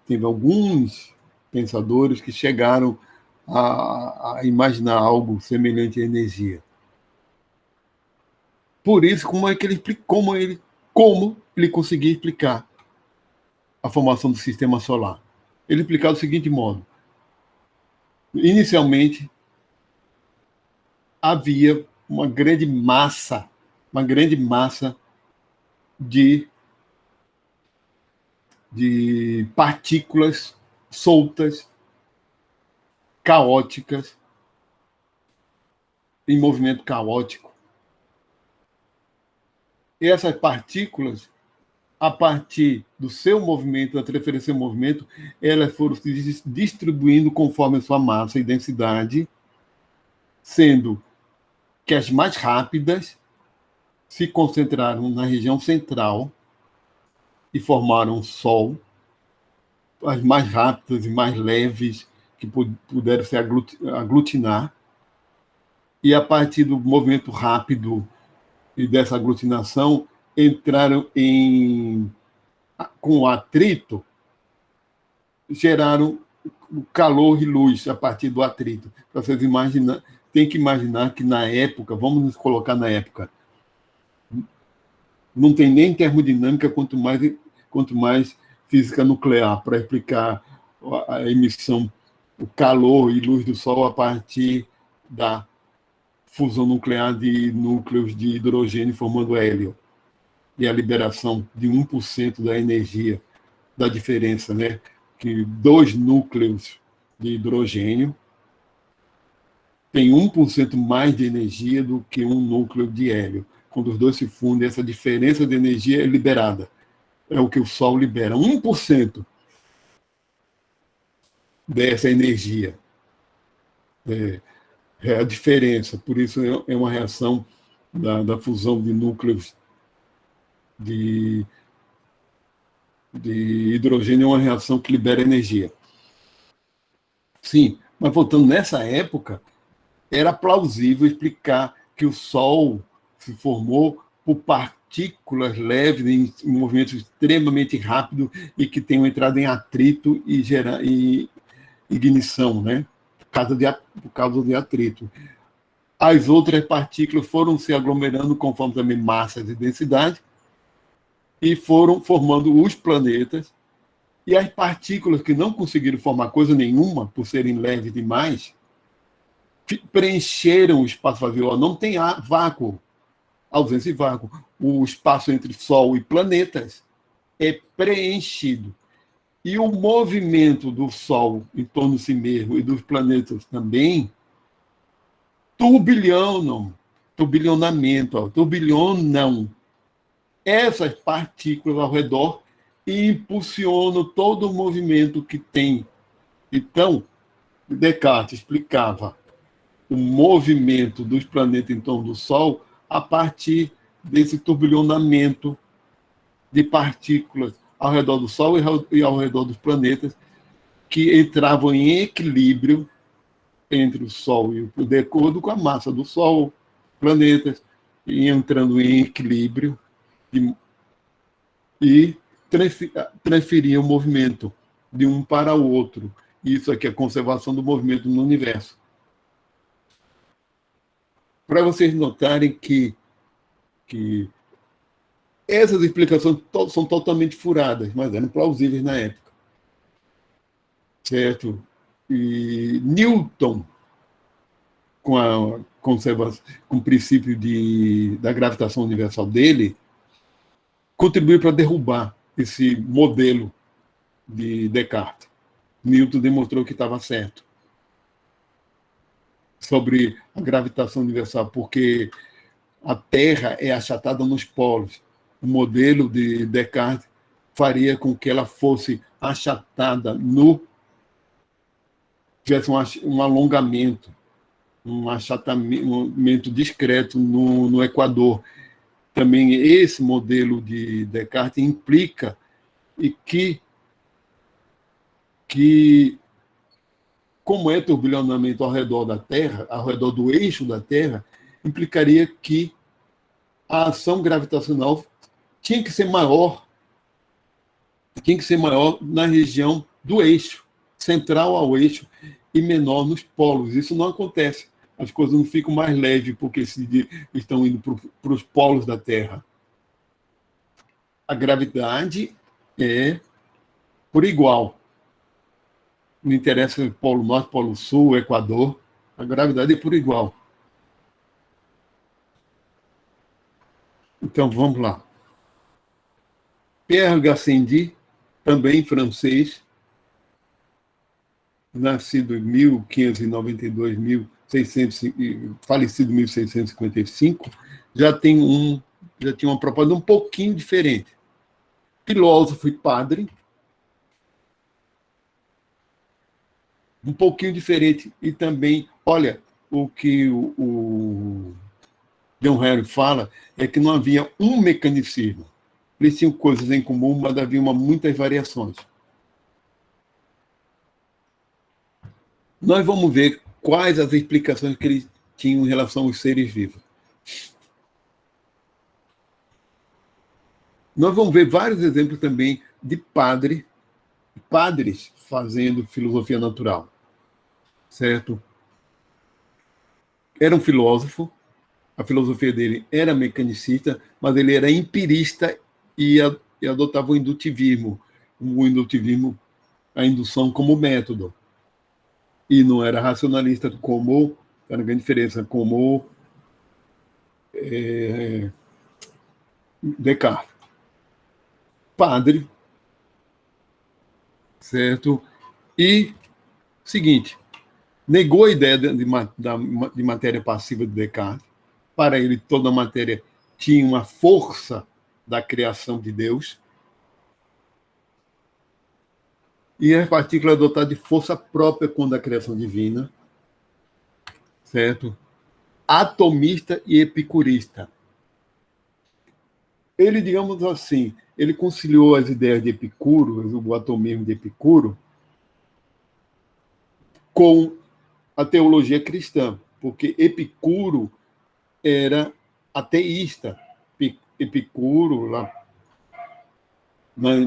Speaker 1: teve alguns pensadores que chegaram a imaginar algo semelhante à energia. Por isso, como ele conseguia explicar a formação do sistema solar? Ele explicava do seguinte modo: inicialmente havia uma grande massa de partículas soltas, caóticas, em movimento caótico. E essas partículas, a partir do seu movimento, da transferência do movimento, elas foram se distribuindo conforme a sua massa e densidade, sendo que as mais rápidas se concentraram na região central e formaram o Sol, as mais rápidas e mais leves que puderam se aglutinar, e a partir do movimento rápido e dessa aglutinação entraram com atrito, geraram calor e luz a partir do atrito. Para vocês imaginar, tem que imaginar que na época, vamos nos colocar na época, não tem nem termodinâmica, quanto mais física nuclear, para explicar a emissão, o calor e luz do Sol a partir da fusão nuclear de núcleos de hidrogênio formando hélio, e a liberação de 1% da energia, da diferença, né? Que 2 núcleos de hidrogênio tem 1% mais de energia do que um núcleo de hélio. Quando os dois se fundem, essa diferença de energia é liberada. É o que o Sol libera, 1% dessa energia. É a diferença. Por isso é uma reação da fusão de núcleos de hidrogênio, é uma reação que libera energia. Sim, mas voltando nessa época, era plausível explicar que o Sol se formou por partículas leves em movimentos extremamente rápidos e que tenham entrado em atrito e ignição, né? Por causa de atrito. As outras partículas foram se aglomerando conforme também massas e densidade e foram formando os planetas, e as partículas que não conseguiram formar coisa nenhuma por serem leves demais preencheram o espaço vazio. Não tem vácuo, ausência de vácuo. O espaço entre Sol e planetas é preenchido. E o movimento do Sol em torno de si mesmo e dos planetas também turbilhonam essas partículas ao redor e impulsionam todo o movimento que tem. Então, Descartes explicava o movimento dos planetas em torno do Sol a partir desse turbilhonamento de partículas ao redor do Sol e ao redor dos planetas, que entravam em equilíbrio entre o Sol e de acordo com a massa do Sol, planetas, e entrando em equilíbrio e transferiam o movimento de um para o outro. Isso aqui é a conservação do movimento no universo. Para vocês notarem que essas explicações são totalmente furadas, mas eram plausíveis na época. Certo? E Newton, com o princípio da gravitação universal dele, contribuiu para derrubar esse modelo de Descartes. Newton demonstrou que estava certo sobre a gravitação universal, porque a Terra é achatada nos polos. O modelo de Descartes faria com que ela fosse achatada tivesse um alongamento, um achatamento discreto no Equador. Também esse modelo de Descartes implica que como é turbilhonamento ao redor da Terra, ao redor do eixo da Terra, implicaria que a ação gravitacional tinha que ser maior Tinha que ser maior na região do eixo, central ao eixo, e menor nos polos. Isso não acontece. As coisas não ficam mais leves porque estão indo para os polos da Terra. A gravidade é por igual. Não interessa o Polo Norte, Polo Sul, Equador. A gravidade é por igual. Então, vamos lá. Pierre Gassendi, também francês, nascido em 1592, 1600, falecido em 1655, já tinha uma proposta um pouquinho diferente. Filósofo e padre, um pouquinho diferente. E também, olha, o que o John Henry fala é que não havia um mecanicismo. Eles tinham coisas em comum, mas havia muitas variações. Nós vamos ver quais as explicações que eles tinham em relação aos seres vivos. Nós vamos ver vários exemplos também de padres fazendo filosofia natural, certo? Era um filósofo, a filosofia dele era mecanicista, mas ele era empirista e adotava o indutivismo, a indução como método. E não era racionalista como, era uma grande diferença, como Descartes. Padre, certo? E, seguinte, negou a ideia de matéria passiva de Descartes. Para ele, toda a matéria tinha uma força da criação de Deus. E as partículas dotadas de força própria quando a criação divina, certo? Atomista e epicurista. Ele, digamos assim, ele conciliou as ideias de Epicuro, o atomismo de Epicuro, com a teologia cristã, porque Epicuro era ateísta. Epicuro, lá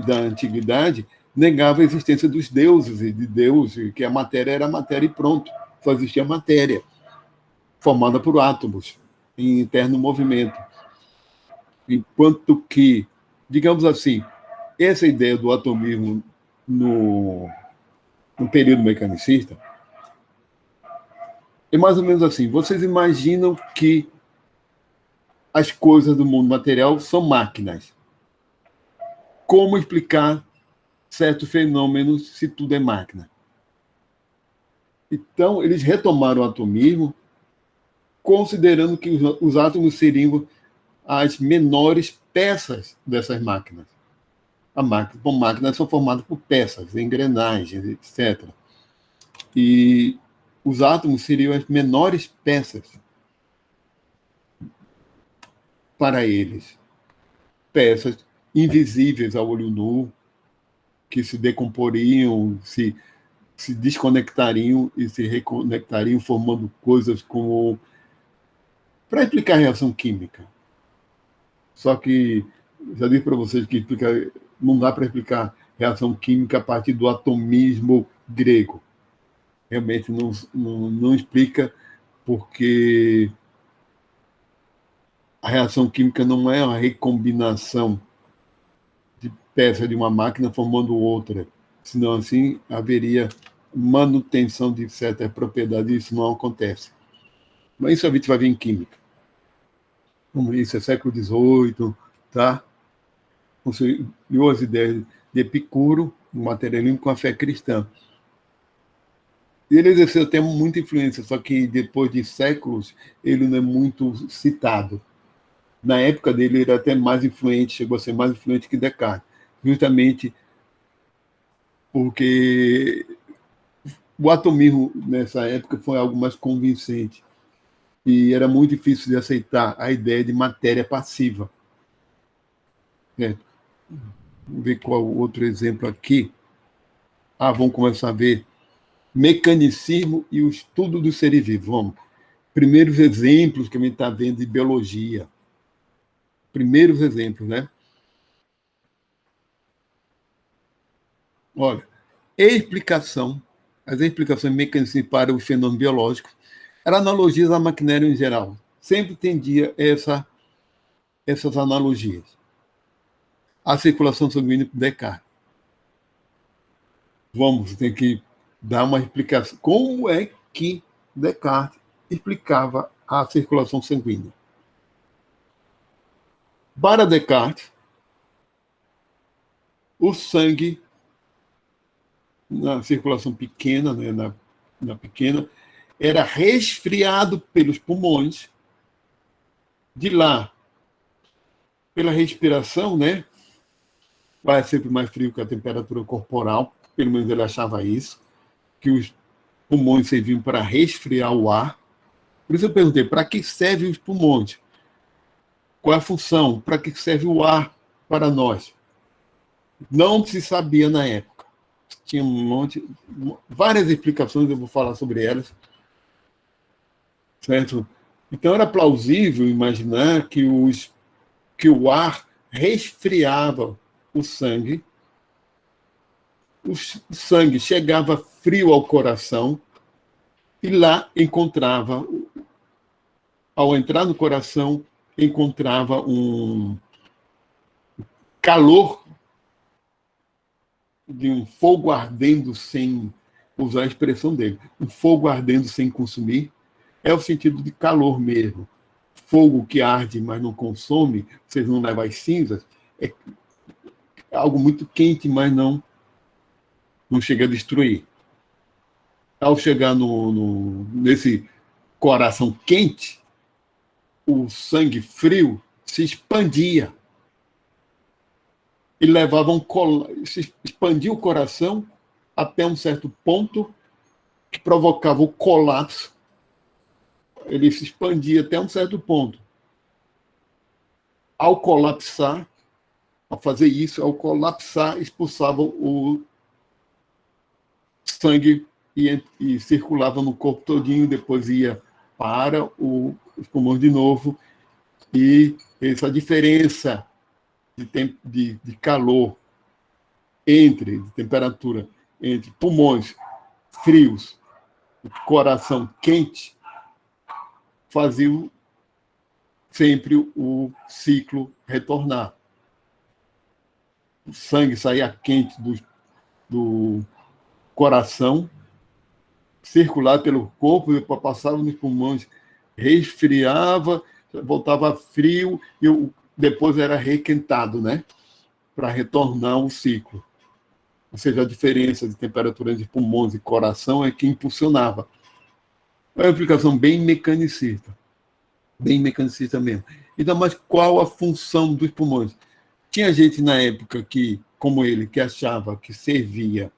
Speaker 1: da antiguidade, negava a existência dos deuses e de Deus, que a matéria era matéria e pronto. Só existia matéria, formada por átomos, em eterno movimento. Enquanto que, digamos assim, essa ideia do atomismo no período mecanicista é mais ou menos assim. Vocês imaginam que as coisas do mundo material são máquinas. Como explicar certos fenômenos se tudo é máquina? Então, eles retomaram o atomismo, considerando que os átomos seriam as menores peças dessas máquinas. Máquinas são formadas por peças, engrenagens, etc. E os átomos seriam as menores peças para eles. Peças invisíveis ao olho nu, que se decomporiam, se desconectariam e se reconectariam, formando coisas como... Para explicar a reação química. Só que, já disse para vocês que não dá para explicar reação química a partir do atomismo grego. Realmente não explica, porque a reação química não é uma recombinação de peças de uma máquina formando outra, senão assim haveria manutenção de certas propriedades, e isso não acontece. Mas isso a gente vai ver em química. Isso é século XVIII, tá? Conseguiu as ideias de Epicuro, o materialismo, com a fé cristã. E ele exerceu até muita influência, só que depois de séculos ele não é muito citado. Na época dele, ele era até mais influente, chegou a ser mais influente que Descartes, justamente porque o atomismo, nessa época, foi algo mais convincente. E era muito difícil de aceitar a ideia de matéria passiva. Vamos ver qual outro exemplo aqui. Vamos começar a ver mecanicismo e o estudo do ser vivo. Vamos. Primeiros exemplos que a gente está vendo de biologia. Primeiros exemplos, né? Olha, as explicações mecânicas para os fenômenos biológicos eram analogias à maquinéria em geral. Sempre tendia essas analogias. A circulação sanguínea por Descartes. Tem que dar uma explicação. Como é que Descartes explicava a circulação sanguínea? Para Descartes, o sangue, na circulação pequena, né, na pequena, era resfriado pelos pulmões, de lá, pela respiração, né, vai sempre mais frio que a temperatura corporal, pelo menos ele achava isso, que os pulmões serviam para resfriar o ar. Por isso eu perguntei, para que servem os pulmões? Qual é a função? Para que serve o ar para nós? Não se sabia na época. Tinha várias explicações, eu vou falar sobre elas. Certo? Então era plausível imaginar que o ar resfriava o sangue, o sangue chegava frio ao coração e lá encontrava, ao entrar no coração, encontrava um calor de um fogo ardendo sem usar a expressão dele, um fogo ardendo sem consumir, é o sentido de calor mesmo. Fogo que arde, mas não consome, vocês não levam as cinzas, é algo muito quente, mas não chega a destruir. Ao chegar nesse coração quente, o sangue frio se expandia e se expandia o coração até um certo ponto que provocava o colapso. Ele se expandia até um certo ponto. Ao colapsar, ao colapsar, expulsava o sangue e circulava no corpo todinho, depois ia para os pulmões de novo, e essa diferença de calor de temperatura entre pulmões frios e coração quente fazia sempre o ciclo retornar. O sangue saía quente do coração, circular pelo corpo, depois passava nos pulmões, resfriava, voltava frio e depois era requentado, né? Para retornar o ciclo. Ou seja, a diferença de temperatura entre pulmões e coração é que impulsionava. É uma aplicação bem mecanicista mesmo. Então, mas qual a função dos pulmões? Tinha gente na época como ele, que achava que servia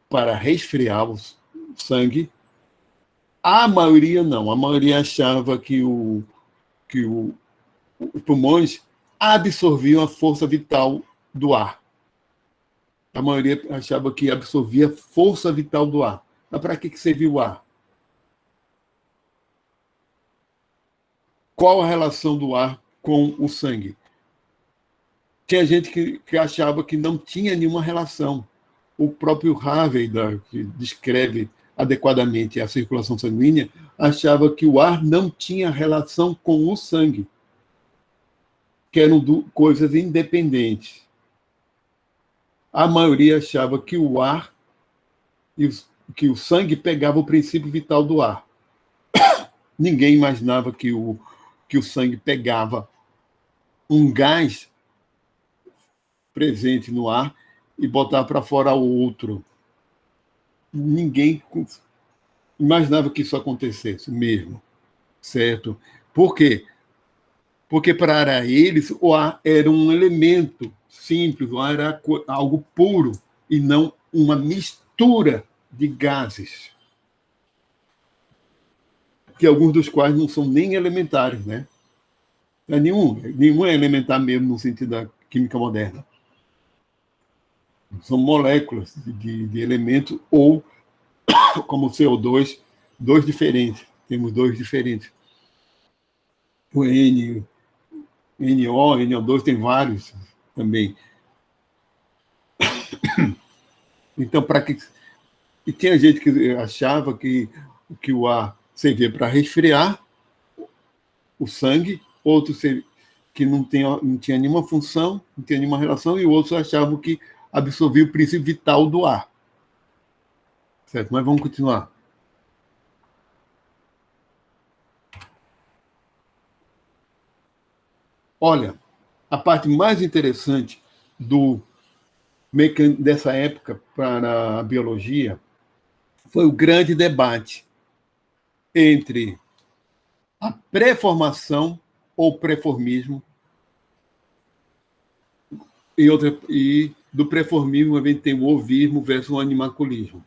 Speaker 1: para resfriar o sangue. A maioria não. A maioria achava que os pulmões absorviam a força vital do ar. A maioria achava que absorvia a força vital do ar. Mas para que servia o ar? Qual a relação do ar com o sangue? Tinha gente que achava que não tinha nenhuma relação. O próprio Harvey, que descreve adequadamente a circulação sanguínea, achava que o ar não tinha relação com o sangue, que eram coisas independentes. A maioria achava que o ar que o sangue pegava o princípio vital do ar. Ninguém imaginava que o sangue pegava um gás presente no ar e botava para fora o outro. Ninguém imaginava que isso acontecesse mesmo, certo? Por quê? Porque para eles o ar era um elemento simples, o ar era algo puro e não uma mistura de gases, que alguns dos quais não são nem elementares, né? Nenhum é elementar mesmo no sentido da química moderna. São moléculas de elementos ou, como o CO2, dois diferentes. Temos dois diferentes. O NO, NO2 tem vários também. Então, para que... E tinha gente que achava que o ar servia para resfriar o sangue, outros que não tinha nenhuma função, não tinha nenhuma relação, e outros achavam que absorvia o princípio vital do ar. Certo? Mas vamos continuar. Olha, a parte mais interessante dessa época para a biologia foi o grande debate entre a pré-formação ou pré-formismo e do pré-formismo a gente tem o ovismo versus o animaculismo.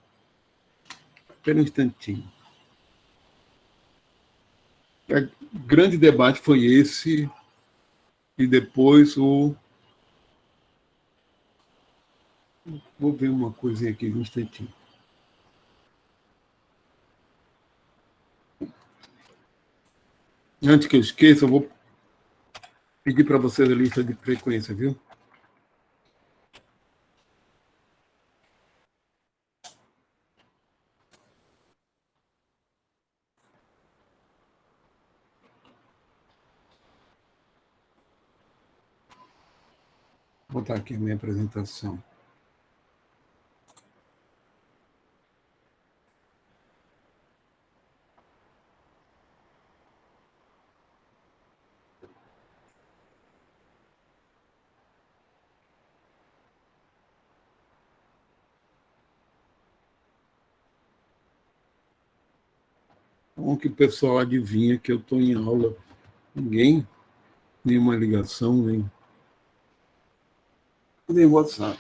Speaker 1: Espera um instantinho. O grande debate foi esse, e depois Vou ver uma coisinha aqui, um instantinho. Antes que eu esqueça, eu vou pedir para vocês a lista de frequência, viu? Vou botar aqui a minha apresentação. Como que o pessoal adivinha que eu estou em aula? Ninguém? Nenhuma ligação, nem WhatsApp.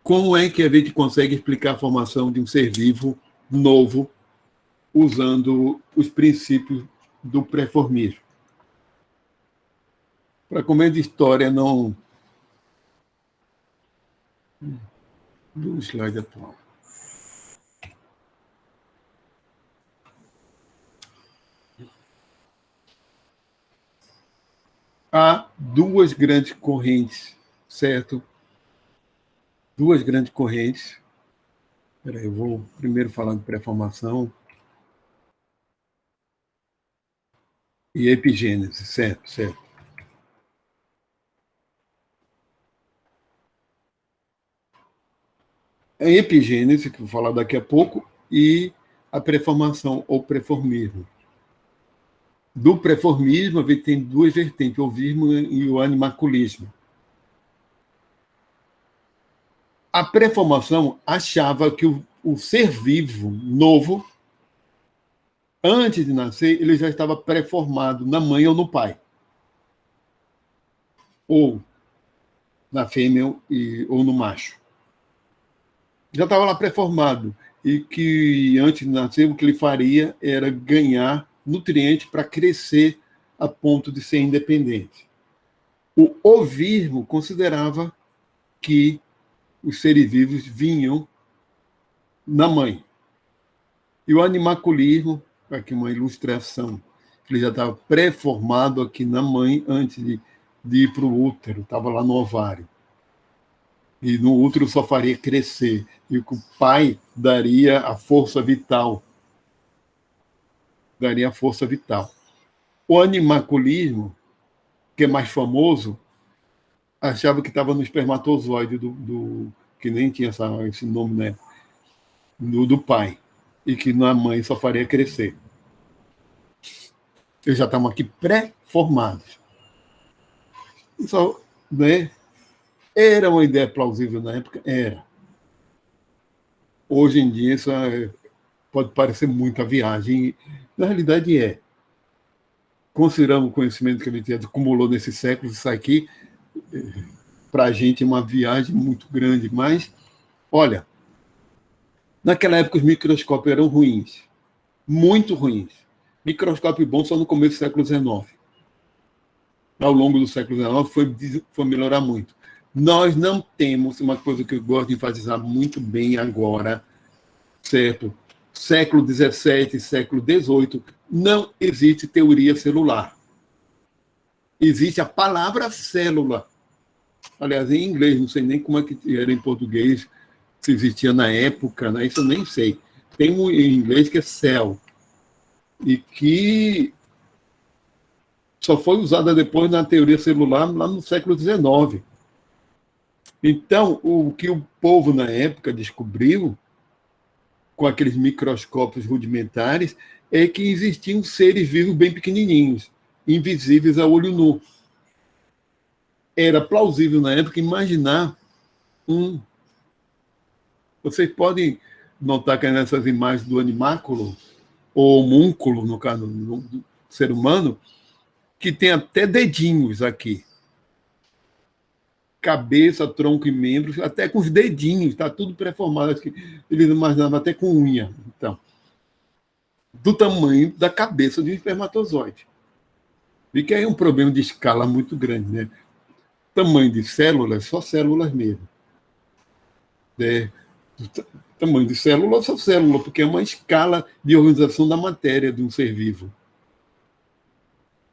Speaker 1: Como é que a gente consegue explicar a formação de um ser vivo novo usando os princípios do pré-formismo? Para comer de história, não... Do slide atual. Há duas grandes correntes, certo? Duas grandes correntes. Espera aí, eu vou primeiro falar de pré-formação e epigênese, certo, certo. A epigênese, que eu vou falar daqui a pouco, e a pré-formação ou pré-formismo. Do pré-formismo, a gente tem duas vertentes, o ovismo e o animaculismo. A pré-formação achava que o ser vivo novo, antes de nascer, ele já estava pré-formado na mãe ou no pai. Ou na fêmea ou no macho. Já estava lá pré-formado. E que antes de nascer, o que ele faria era ganhar nutrientes para crescer a ponto de ser independente. O ovismo considerava que os seres vivos vinham na mãe. E o animaculismo, aqui uma ilustração, ele já estava pré-formado aqui na mãe antes de ir para o útero, estava lá no ovário. E no útero só faria crescer. E o pai daria a força vital. Daria a força vital. O animaculismo, que é mais famoso, achava que estava no espermatozoide que nem tinha esse nome, né? Do pai. E que na mãe só faria crescer. Eles já estavam aqui pré-formados. Só, né? Era uma ideia plausível na época? Era. Hoje em dia, isso pode parecer muita viagem. Na realidade, é. Considerando o conhecimento que a gente acumulou nesses séculos, isso aqui, para a gente, é uma viagem muito grande. Mas, olha, naquela época, os microscópios eram ruins. Muito ruins. Microscópio bom só no começo do século XIX. Ao longo do século XIX, foi melhorar muito. Nós não temos, uma coisa que eu gosto de enfatizar muito bem agora, certo? Século XVII, século XVIII, não existe teoria celular. Existe a palavra célula. Aliás, em inglês, não sei nem como é que era em português, se existia na época, né? Isso eu nem sei. Tem um em inglês que é cell, e que só foi usada depois na teoria celular lá no século XIX. Então, o que o povo na época descobriu, com aqueles microscópios rudimentares, é que existiam seres vivos bem pequenininhos, invisíveis a olho nu. Era plausível na época imaginar um... Vocês podem notar que nessas imagens do animáculo, ou homúnculo, no caso do ser humano, que tem até dedinhos aqui. Cabeça, tronco e membros, até com os dedinhos, está tudo pré-formado aqui. Eles imaginavam até com unha. Então, do tamanho da cabeça de um espermatozoide. E que aí é um problema de escala muito grande, né? Tamanho de células, só células mesmo. Tamanho de célula, só célula, porque é uma escala de organização da matéria de um ser vivo.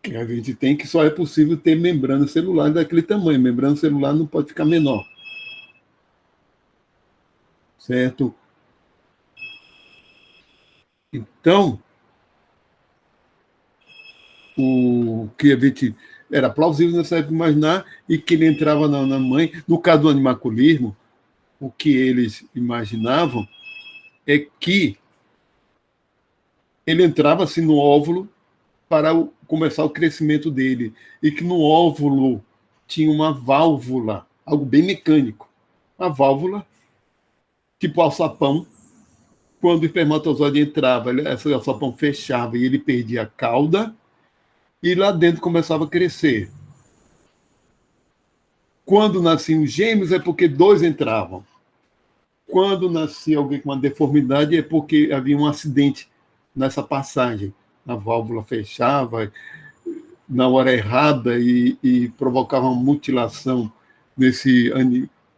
Speaker 1: Que a gente tem que só é possível ter membrana celular daquele tamanho. Membrana celular não pode ficar menor. Certo? Então, o que a gente era plausível nessa época imaginar, e que ele entrava na mãe. No caso do animaculismo, o que eles imaginavam é que ele entrava assim no óvulo para começar o crescimento dele, e que no óvulo tinha uma válvula, algo bem mecânico. A válvula, tipo alçapão, quando o espermatozoide entrava, esse alçapão fechava e ele perdia a cauda, e lá dentro começava a crescer. Quando nasciam gêmeos é porque 2 entravam. Quando nascia alguém com uma deformidade é porque havia um acidente nessa passagem. A válvula fechava na hora errada e provocava uma mutilação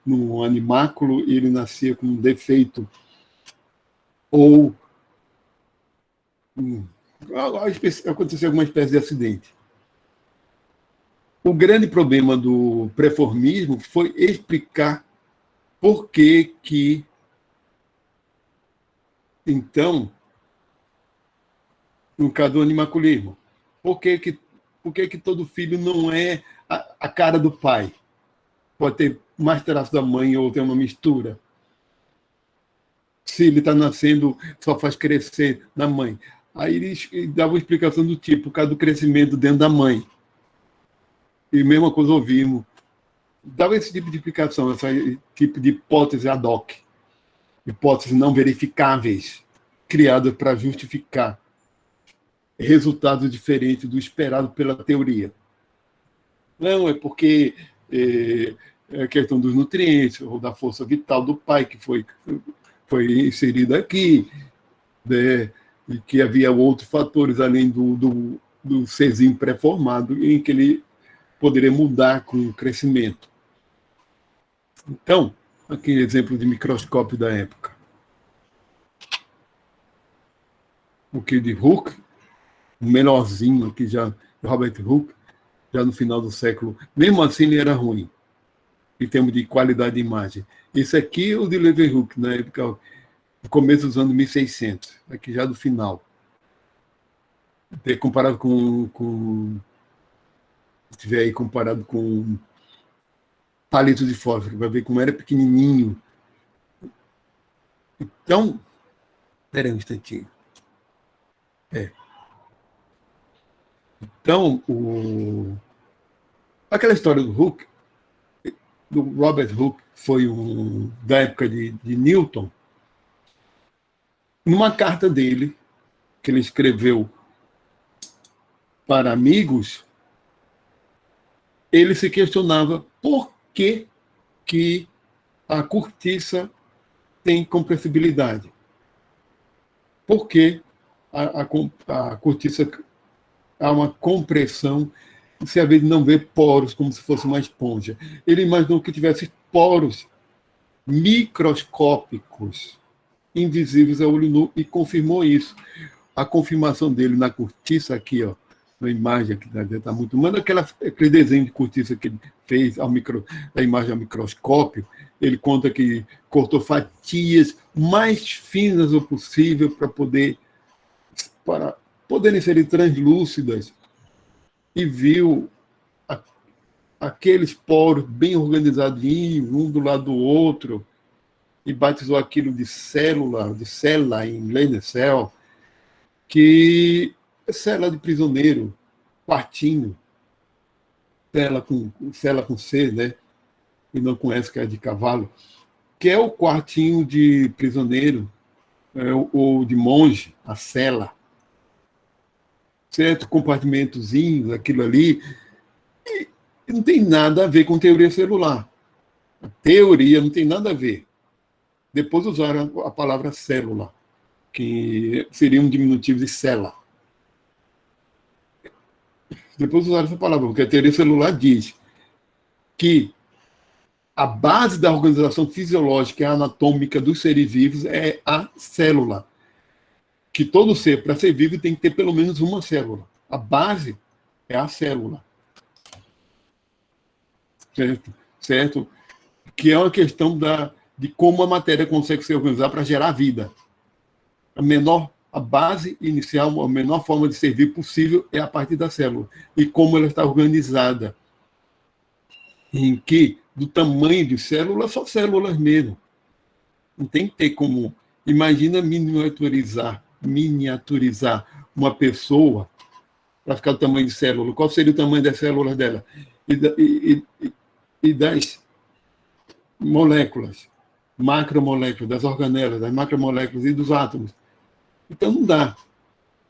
Speaker 1: no animáculo, e ele nascia com um defeito. Ou acontecia alguma espécie de acidente. O grande problema do preformismo foi explicar por que, então, no caso do animaculismo, por que todo filho não é a cara do pai? Pode ter mais traços da mãe ou ter uma mistura. Se ele está nascendo, só faz crescer na mãe. Aí eles davam uma explicação do tipo, por causa do crescimento dentro da mãe. E mesma coisa ouvimos. Dava esse tipo de explicação, esse tipo de hipótese ad hoc. Hipóteses não verificáveis, criadas para justificar resultados diferentes do esperado pela teoria. Não, é porque é a questão dos nutrientes, ou da força vital do pai, que foi inserida aqui, né? E que havia outros fatores, além do serzinho pré-formado, em que ele poderia mudar com o crescimento. Então, aqui exemplo de microscópio da época. O que de Hooke, o menorzinho aqui já, Robert Hooke, já no final do século, mesmo assim ele era ruim, em termos de qualidade de imagem. Esse aqui é o de Leeuwenhoek, na época, no começo dos anos 1600, aqui já do final. Comparado com se tiver aí comparado com palito de fósforo, vai ver como era pequenininho. Então, espera aí um instantinho. Então, aquela história do Hooke, do Robert Hooke, foi da época de Newton. Numa carta dele, que ele escreveu para amigos, ele se questionava por que a cortiça tem compressibilidade. Por que a cortiça há uma compressão, se às vezes não vê poros como se fosse uma esponja. Ele imaginou que tivesse poros microscópicos invisíveis a olho nu, e confirmou isso. A confirmação dele na cortiça aqui, ó, na imagem aqui, está muito... Manda aquele desenho de cortiça que ele fez, a imagem ao microscópio. Ele conta que cortou fatias mais finas o possível para poderem serem translúcidas, e viu aqueles poros bem organizadinhos, um do lado do outro, e batizou aquilo de célula em inglês, de cell, que é célula de prisioneiro, quartinho, célula com C, né? E não com S, que é de cavalo, que é o quartinho de prisioneiro, ou de monge, a cela. Certo? Compartimentozinho, aquilo ali, e não tem nada a ver com teoria celular. A teoria não tem nada a ver. Depois usaram a palavra célula, que seria um diminutivo de cela. Depois usaram essa palavra, porque a teoria celular diz que a base da organização fisiológica e anatômica dos seres vivos é a célula. Que todo ser, para ser vivo, tem que ter pelo menos uma célula. A base é a célula. Certo? Certo? Que é uma questão de como a matéria consegue se organizar para gerar vida. A base inicial, a menor forma de ser vivo possível é a partir da célula. E como ela está organizada. Em que, do tamanho de células, são células mesmo. Não tem que ter como... Imagina miniaturizar uma pessoa para ficar do tamanho de célula. Qual seria o tamanho das células dela? E das moléculas, macromoléculas, das organelas, das macromoléculas e dos átomos. Então, não dá.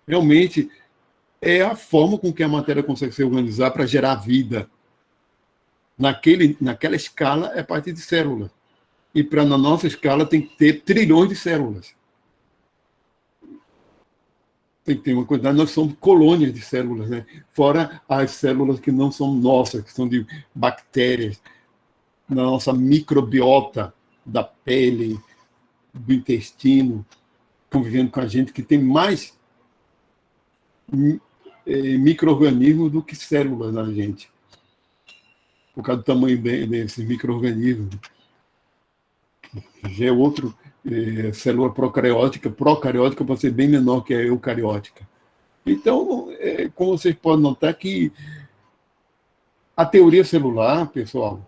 Speaker 1: Realmente, é a forma com que a matéria consegue se organizar para gerar vida. Naquela escala, é a partir de células. E na nossa escala, tem que ter trilhões de células. Tem que ter uma quantidade, nós somos colônias de células, né? Fora as células que não são nossas, que são de bactérias, na nossa microbiota da pele, do intestino, convivendo com a gente, que tem mais micro-organismos do que células na gente, por causa do tamanho desses micro-organismos. Já é outro... célula procariótica pode ser bem menor que a eucariótica. Então, como vocês podem notar que a teoria celular, pessoal,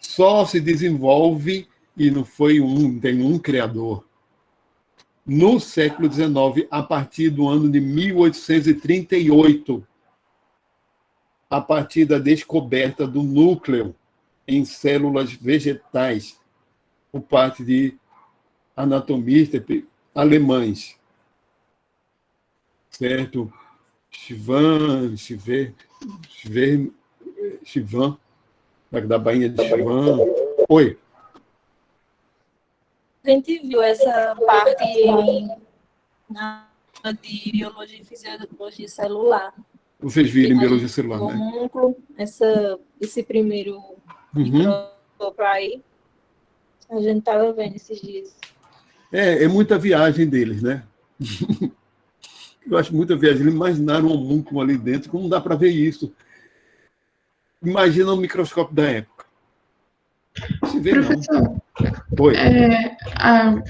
Speaker 1: só se desenvolve, e não tem um criador, no século XIX, a partir do ano de 1838, a partir da descoberta do núcleo em células vegetais, por parte de anatomistas alemães, certo? Chivan, da Baía de Chivan. Oi.
Speaker 5: A gente viu essa parte de biologia e fisiologia celular.
Speaker 1: Vocês viram biologia celular,
Speaker 5: né?
Speaker 1: O
Speaker 5: homúnculo, esse primeiro microscópio aí, a gente estava vendo esses dias.
Speaker 1: É muita viagem deles, né? Eu acho muita viagem. Eles imaginaram um homúnculo ali dentro, como dá para ver isso? Imagina o microscópio da época. Não se vê,
Speaker 2: professor,
Speaker 1: não. Oi.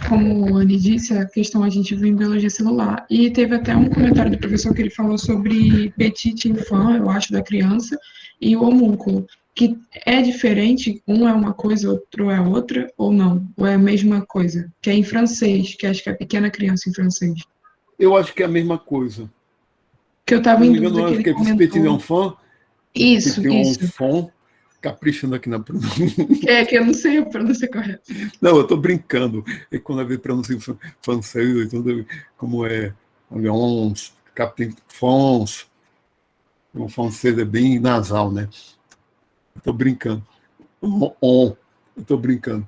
Speaker 2: Como ele disse, a questão a gente viu em biologia celular. E teve até um comentário do professor que ele falou sobre petit enfant, eu acho, da criança, e o homúnculo. Que é diferente, um é uma coisa, outro é outra, ou não? Ou é a mesma coisa? Que é em francês, que acho que é pequena criança em francês.
Speaker 1: Eu acho que é a mesma coisa.
Speaker 2: Que eu estava em dúvida que ele comentou.
Speaker 1: Petit enfant.
Speaker 2: Isso.
Speaker 1: Enfant, caprichando aqui na pronúncia.
Speaker 2: Que eu não sei a pronúncia correta.
Speaker 1: Não, eu estou brincando. E quando eu vi pronúncia em francês, como é Leonce, Captain France, o francês é bem nasal, né? Estou brincando. Estou brincando.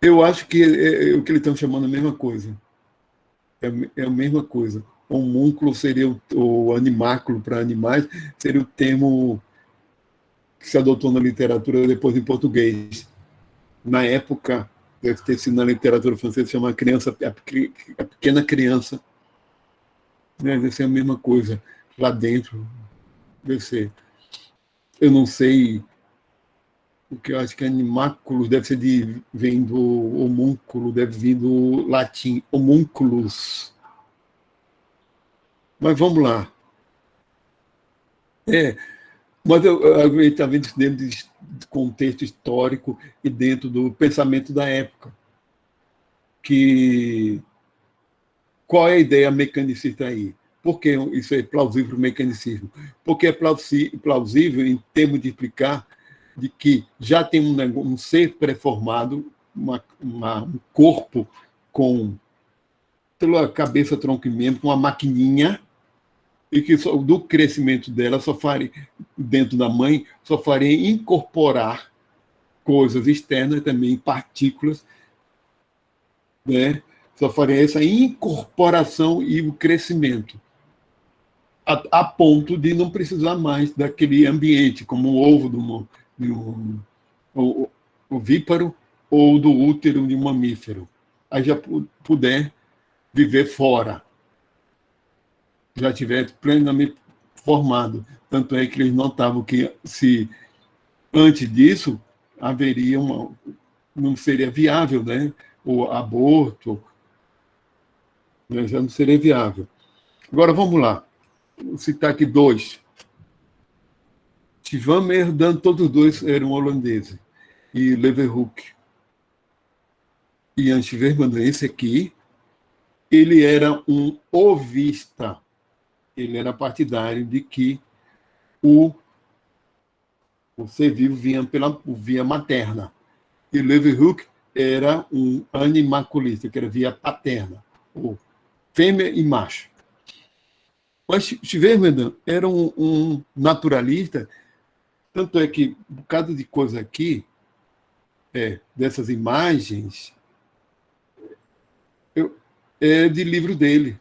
Speaker 1: Eu acho que o que eles estão chamando a mesma coisa. É a mesma coisa. Homúnculo seria o animáculo para animais, seria o termo que se adotou na literatura depois em português. na época, deve ter sido na literatura francesa, chama a pequena criança. Deve ser a mesma coisa lá dentro. Deve ser. Eu não sei, o que eu acho que animáculos deve ser vem do homúnculo, deve vir do latim, homúnculus. Mas vamos lá. Mas eu estava vendo isso dentro de contexto histórico e dentro do pensamento da época. Qual é a ideia mecanicista aí? Por que isso é plausível para o mecanicismo? Porque é plausível em termos de explicar de que já tem um ser pré-formado, um corpo com pela cabeça, tronco e membro, com uma maquininha, e que do crescimento dela dentro da mãe, só faria incorporar coisas externas, também partículas, né? Só faria essa incorporação e o crescimento, a ponto de não precisar mais daquele ambiente, como o ovo do ovíparo ou do útero de um mamífero. Aí já puder viver fora, já tiver plenamente formado. Tanto é que eles notavam que, se antes disso, haveria não seria viável, né? O aborto, né? Já não seria viável. Agora, vamos lá. Vou citar aqui dois. Van Meerdam, todos os dois eram holandeses. E Leeuwenhoek. E Jan Sweerenberg, esse aqui, ele era um ovista. Ele era partidário de que o ser vivo vinha pela via materna. E Leeuwenhoek era um animaculista, que era via paterna, ou fêmea e macho. Mas Sweerenberg era um naturalista, tanto é que, por causa de coisa aqui, dessas imagens, é de livro dele.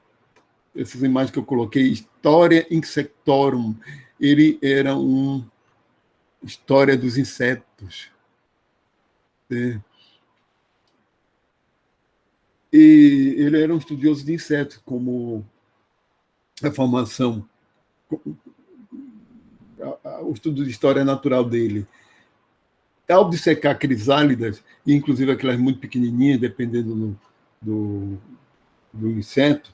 Speaker 1: Essas imagens que eu coloquei, Historia Insectorum, ele era história dos insetos. E ele era um estudioso de insetos, como a formação, o estudo de história natural dele. Ao dissecar crisálidas, inclusive aquelas muito pequenininhas, dependendo do inseto,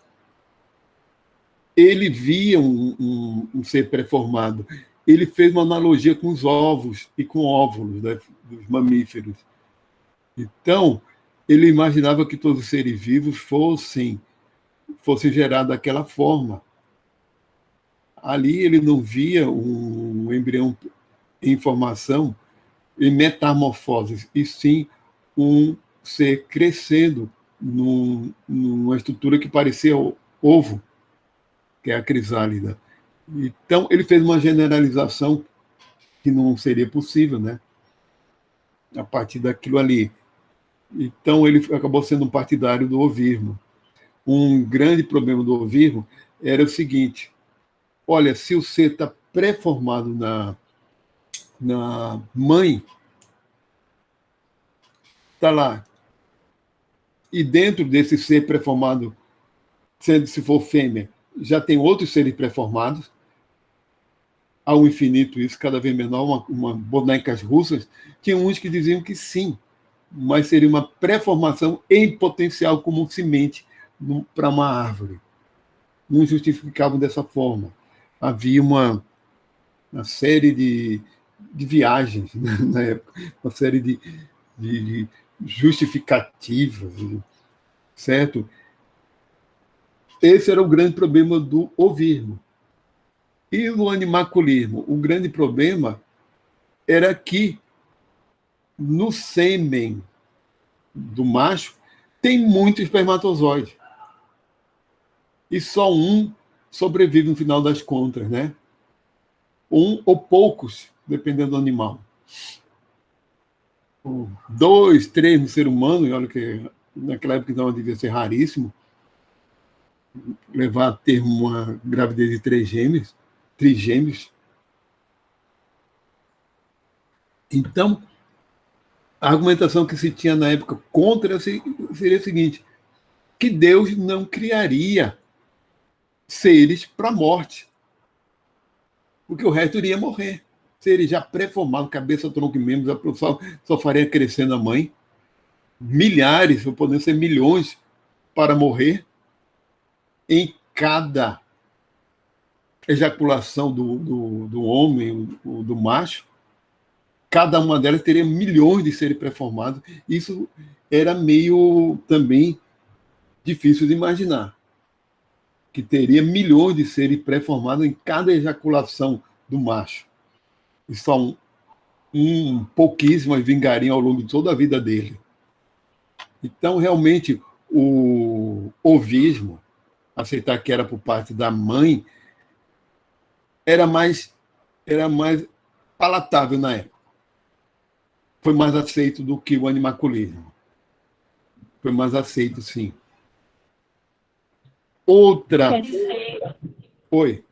Speaker 1: ele via um ser pré-formado. Ele fez uma analogia com os ovos e com óvulos, né, dos mamíferos. Então, ele imaginava que todos os seres vivos fossem gerados daquela forma. Ali ele não via um embrião em formação, em metamorfose, e sim um ser crescendo numa estrutura que parecia ovo, que é a crisálida. Então, ele fez uma generalização que não seria possível, né? A partir daquilo ali. Então, ele acabou sendo um partidário do ovismo. Um grande problema do ovismo era o seguinte: olha, se o ser está pré-formado na mãe, está lá, e dentro desse ser pré-formado, se for fêmea, já tem outros seres pré-formados, ao infinito isso, cada vez menor, uma bonecas russas, tinha uns que diziam que sim, mas seria uma pré-formação em potencial como semente para uma árvore. Não justificavam dessa forma. Havia uma série de viagens, né, na época, uma série de justificativas, certo? Esse era o grande problema do ovismo. E no animaculismo, o grande problema era que no sêmen do macho tem muito espermatozoide. E só um sobrevive no final das contas, né? Um ou poucos, dependendo do animal. 2, 3 no ser humano, e olha que naquela época então devia ser raríssimo levar a ter uma gravidez de trigêmeos. Então, A argumentação que se tinha na época contra seria a seguinte, que Deus não criaria seres para a morte, porque o resto iria morrer. Seres já pré-formados, cabeça, tronco e membros, só faria crescendo a mãe. Milhares, ou podendo ser milhões, para morrer em cada ejaculação do homem, do macho. Cada uma delas teria milhões de seres pré-formados. Isso era meio também difícil de imaginar, que teria milhões de seres pré-formados em cada ejaculação do macho. E só pouquíssimas vingariam ao longo de toda a vida dele. Então, realmente, o ovismo, aceitar que era por parte da mãe, era mais palatável na época. Foi mais aceito do que o animaculismo. Foi mais aceito, sim. Outra... Oi.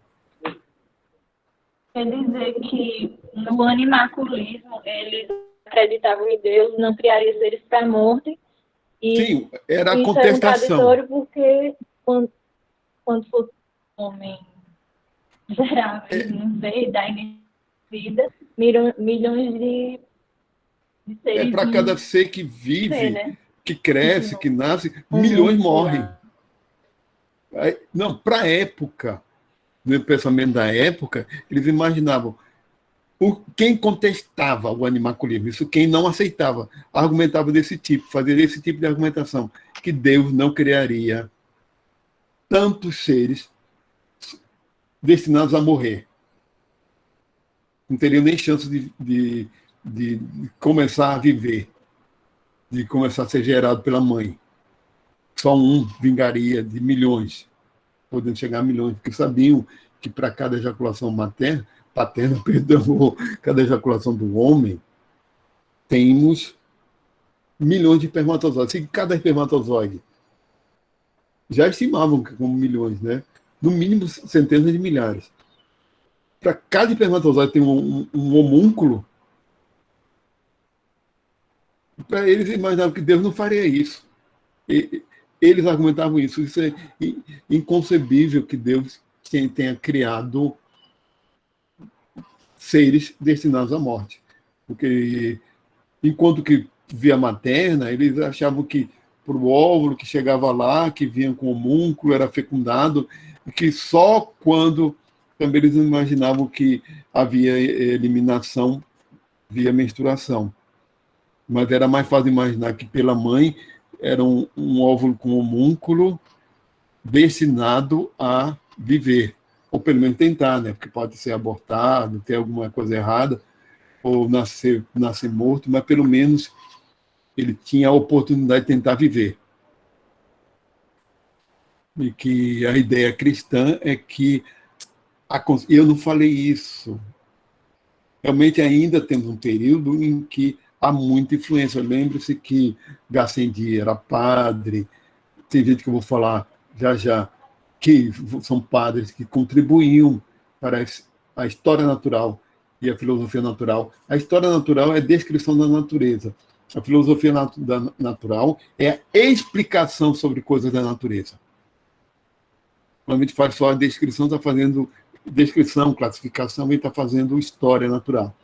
Speaker 5: Quer dizer que no animaculismo eles acreditavam que Deus não criaria seres para a morte. E
Speaker 1: sim, era a
Speaker 5: isso
Speaker 1: contestação.
Speaker 5: É porque quando for homem geral, não sei, da vida, milhões de seres.
Speaker 1: É para cada ser que vive,
Speaker 5: né?
Speaker 1: que cresce, que nasce, milhões morrem. Não, para a época, no pensamento da época, eles imaginavam quem contestava o animaculismo, isso quem não aceitava, argumentava desse tipo, fazia esse tipo de argumentação, que Deus não criaria tantos seres destinados a morrer. Não teriam nem chance de começar a viver, de começar a ser gerado pela mãe. Só um vingaria de milhões, podendo chegar a milhões, porque sabiam que para cada ejaculação paterna, cada ejaculação do homem, temos milhões de espermatozoides. E cada espermatozoide já estimavam como milhões, né? No mínimo centenas de milhares. Para cada espermatozoide tem um homúnculo. Para eles imaginavam que Deus não faria isso. Eles argumentavam isso. Isso é inconcebível que Deus tenha criado seres destinados à morte. Porque, enquanto que via materna, eles achavam que para o óvulo que chegava lá, que vinha com o homúnculo, era fecundado, e que só quando também eles imaginavam que havia eliminação via menstruação. Mas era mais fácil imaginar que pela mãe era um óvulo com homúnculo destinado a viver, ou pelo menos tentar, né? Porque pode ser abortado, ter alguma coisa errada, ou nascer morto, mas pelo menos ele tinha a oportunidade de tentar viver. E que a ideia cristã é que... Eu não falei isso. Realmente ainda temos um período em que há muita influência. Lembre-se que Gassendi era padre, tem gente que eu vou falar já, que são padres que contribuíam para a história natural e a filosofia natural. A história natural é a descrição da natureza. A filosofia natural é a explicação sobre coisas da natureza. Quando a gente faz só a descrição, está fazendo descrição, classificação, e está fazendo história natural.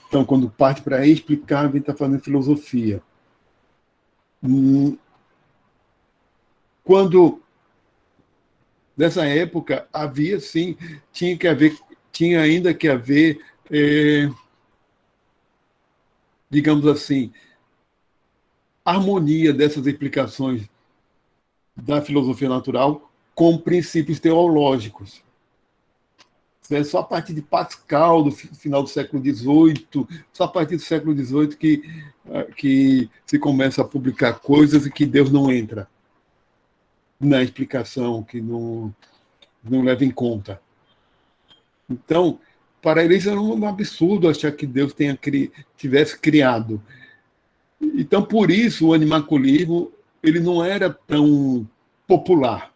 Speaker 1: Então, quando parte para explicar, a gente está fazendo filosofia. Quando, nessa época, havia, sim, tinha ainda que haver, digamos assim, harmonia dessas explicações da filosofia natural com princípios teológicos. É só a partir de Pascal, do final do século XVIII, só a partir do século XVIII que se começa a publicar coisas e que Deus não entra na explicação, que não leva em conta. Então, para eles era um absurdo achar que Deus tivesse criado. Então, por isso, o animaculismo ele não era tão popular.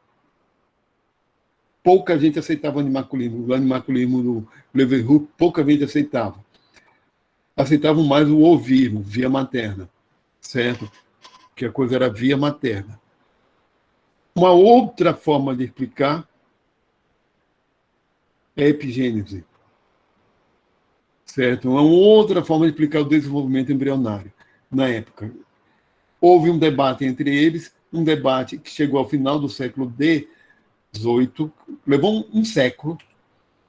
Speaker 1: Pouca gente aceitava o animaculismo do Leeuwenhoek, pouca gente aceitava. aceitavam mais o ovismo, via materna, certo? Que a coisa era via materna. Uma outra forma de explicar é a epigênese, certo? Uma outra forma de explicar o desenvolvimento embrionário na época. Houve um debate entre eles, um debate que chegou ao final do século XVIII, levou um século.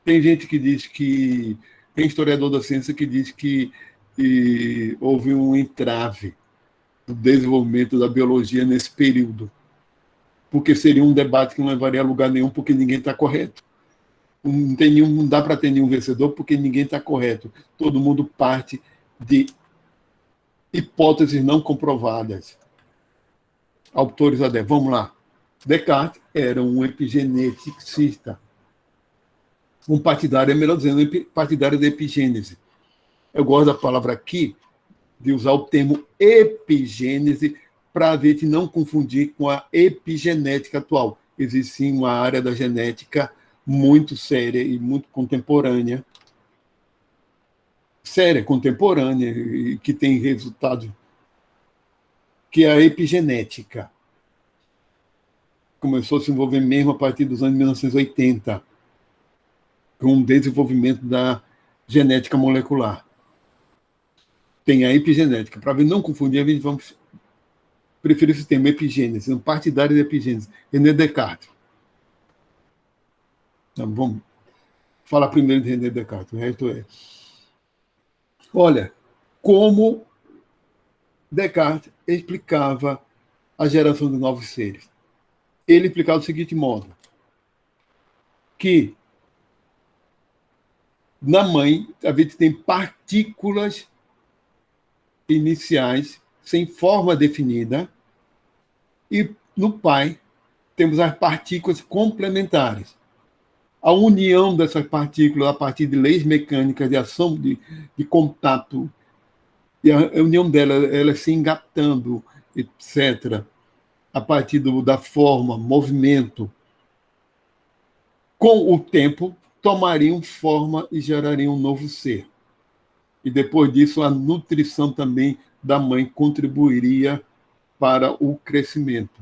Speaker 1: Tem gente que diz que... Tem historiador da ciência que diz que houve um entrave do desenvolvimento da biologia nesse período, porque seria um debate que não levaria a lugar nenhum, porque ninguém está correto. Não dá para ter nenhum vencedor, porque ninguém está correto. Todo mundo parte de hipóteses não comprovadas. Autores adeptos. Vamos lá. Descartes era um epigeneticista. Um partidário, é melhor dizendo, um partidário da epigênese. Eu gosto da palavra aqui, de usar o termo epigênese, para a gente não confundir com a epigenética atual. Existe sim uma área da genética muito séria e muito contemporânea. Séria, contemporânea, e que tem resultado, que é a epigenética. Começou a se envolver mesmo a partir dos anos 1980, com o desenvolvimento da genética molecular. Tem a epigenética. Para não confundir, a gente vamos preferir esse termo, epigênese, um partidário de epigênese, René Descartes. Então, vamos falar primeiro de René Descartes, o resto é... Olha, como Descartes explicava a geração de novos seres. Ele explicava do seguinte modo, que na mãe a gente tem partículas iniciais sem forma definida e no pai temos as partículas complementares. A união dessas partículas a partir de leis mecânicas de ação de contato e a união elas se engatando, etc., a partir da forma, movimento, com o tempo, tomariam forma e gerariam um novo ser. E depois disso, a nutrição também da mãe contribuiria para o crescimento.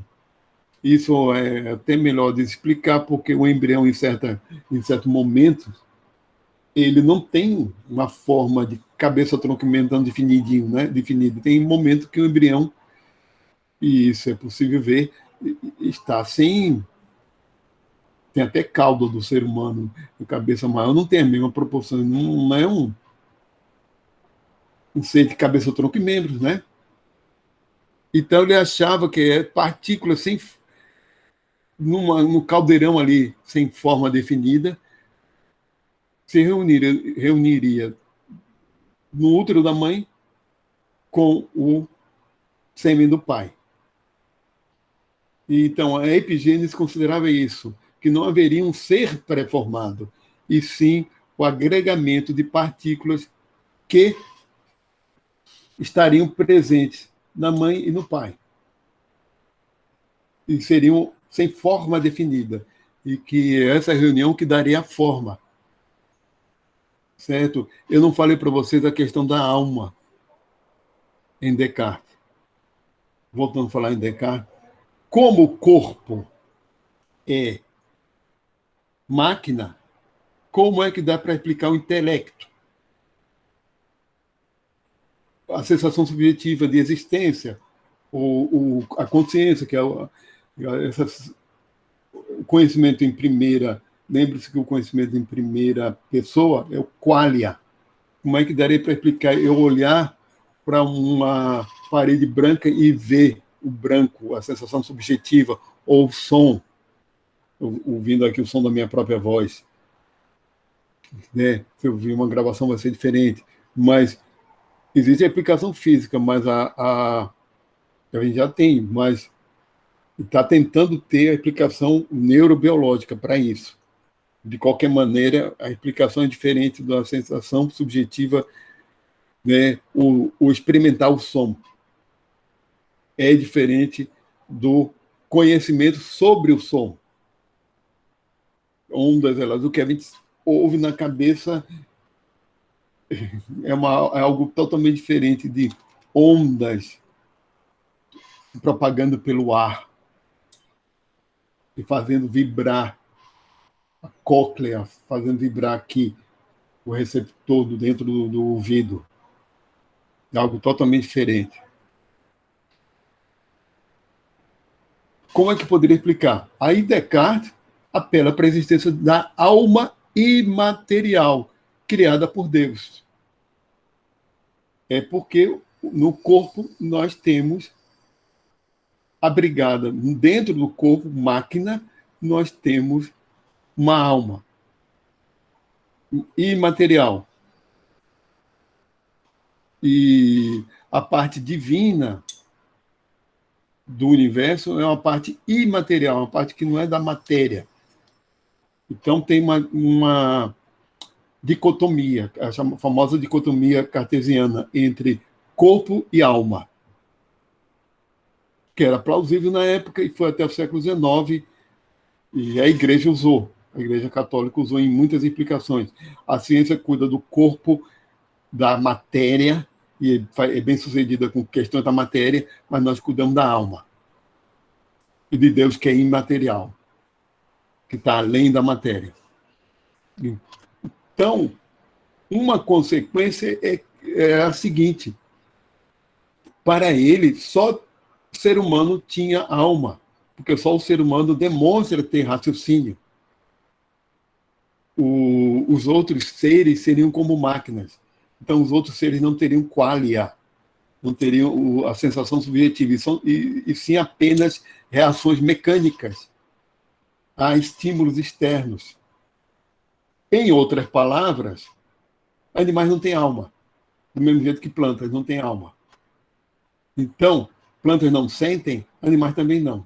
Speaker 1: Isso é até melhor de explicar, porque o embrião, em certo momento, ele não tem uma forma de cabeça, tronco e mentão definidinho, né? Definido. Tem um momento que o embrião, e isso é possível ver, está sem... Tem até cauda do ser humano, a cabeça maior, não tem a mesma proporção, não é um ser de cabeça, tronco e membros, né? Então ele achava que partículas sem... no caldeirão ali, sem forma definida, se reuniria no útero da mãe com o sêmen do pai. Então, a epigênese considerava isso, que não haveria um ser pré-formado, e sim o agregamento de partículas que estariam presentes na mãe e no pai. E seriam sem forma definida. E que essa reunião que daria a forma. Certo? Eu não falei para vocês a questão da alma em Descartes. Voltando a falar em Descartes. Como o corpo é máquina, como é que dá para explicar o intelecto? A sensação subjetiva de existência, a consciência, que é o conhecimento em primeira... Lembre-se que o conhecimento em primeira pessoa é o qualia. Como é que daria para explicar? Eu olhar para uma parede branca e ver o branco, a sensação subjetiva, ou o som, ouvindo aqui o som da minha própria voz. Né? Se eu ouvir uma gravação vai ser diferente. Mas existe a aplicação física, mas a gente já tem, mas está tentando ter a explicação neurobiológica para isso. De qualquer maneira, a explicação é diferente da sensação subjetiva, né? O experimentar o som é diferente do conhecimento sobre o som. Ondas, do que a gente ouve na cabeça é algo totalmente diferente de ondas propagando pelo ar e fazendo vibrar a cóclea, fazendo vibrar aqui o receptor dentro do ouvido. É algo totalmente diferente. Como é que poderia explicar? Aí Descartes apela para a existência da alma imaterial, criada por Deus. É porque no corpo nós temos abrigada, dentro do corpo, máquina, nós temos uma alma imaterial. E a parte divina do universo é uma parte imaterial, uma parte que não é da matéria. Então tem uma dicotomia, a famosa dicotomia cartesiana entre corpo e alma, que era plausível na época e foi até o século XIX, e a Igreja usou, a Igreja Católica usou em muitas explicações. A ciência cuida do corpo, da matéria, e é bem sucedida com questões da matéria, mas nós cuidamos da alma e de Deus, que é imaterial, que está além da matéria. Então, uma consequência é a seguinte: para ele, só o ser humano tinha alma, porque só o ser humano demonstra ter raciocínio. Os outros seres seriam como máquinas. Então, os outros seres não teriam qualia, não teriam a sensação subjetiva, e sim apenas reações mecânicas a estímulos externos. Em outras palavras, animais não têm alma, do mesmo jeito que plantas não têm alma. Então, plantas não sentem, animais também não.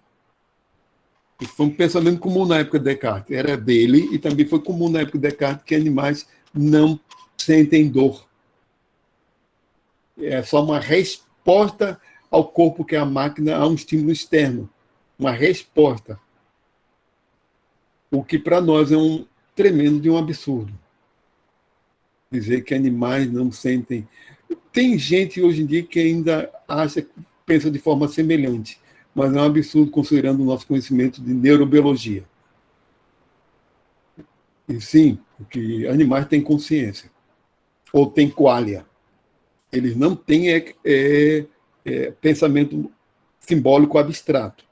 Speaker 1: Isso foi um pensamento comum na época de Descartes. Era dele e também foi comum na época de Descartes que animais não sentem dor. É só uma resposta ao corpo, que é a máquina, a um estímulo externo. Uma resposta. O que para nós é um tremendo de um absurdo. Dizer que animais não sentem. Tem gente hoje em dia que ainda pensa de forma semelhante, mas é um absurdo considerando o nosso conhecimento de neurobiologia. E sim, porque animais têm consciência, ou têm qualia. Eles não têm pensamento simbólico abstrato.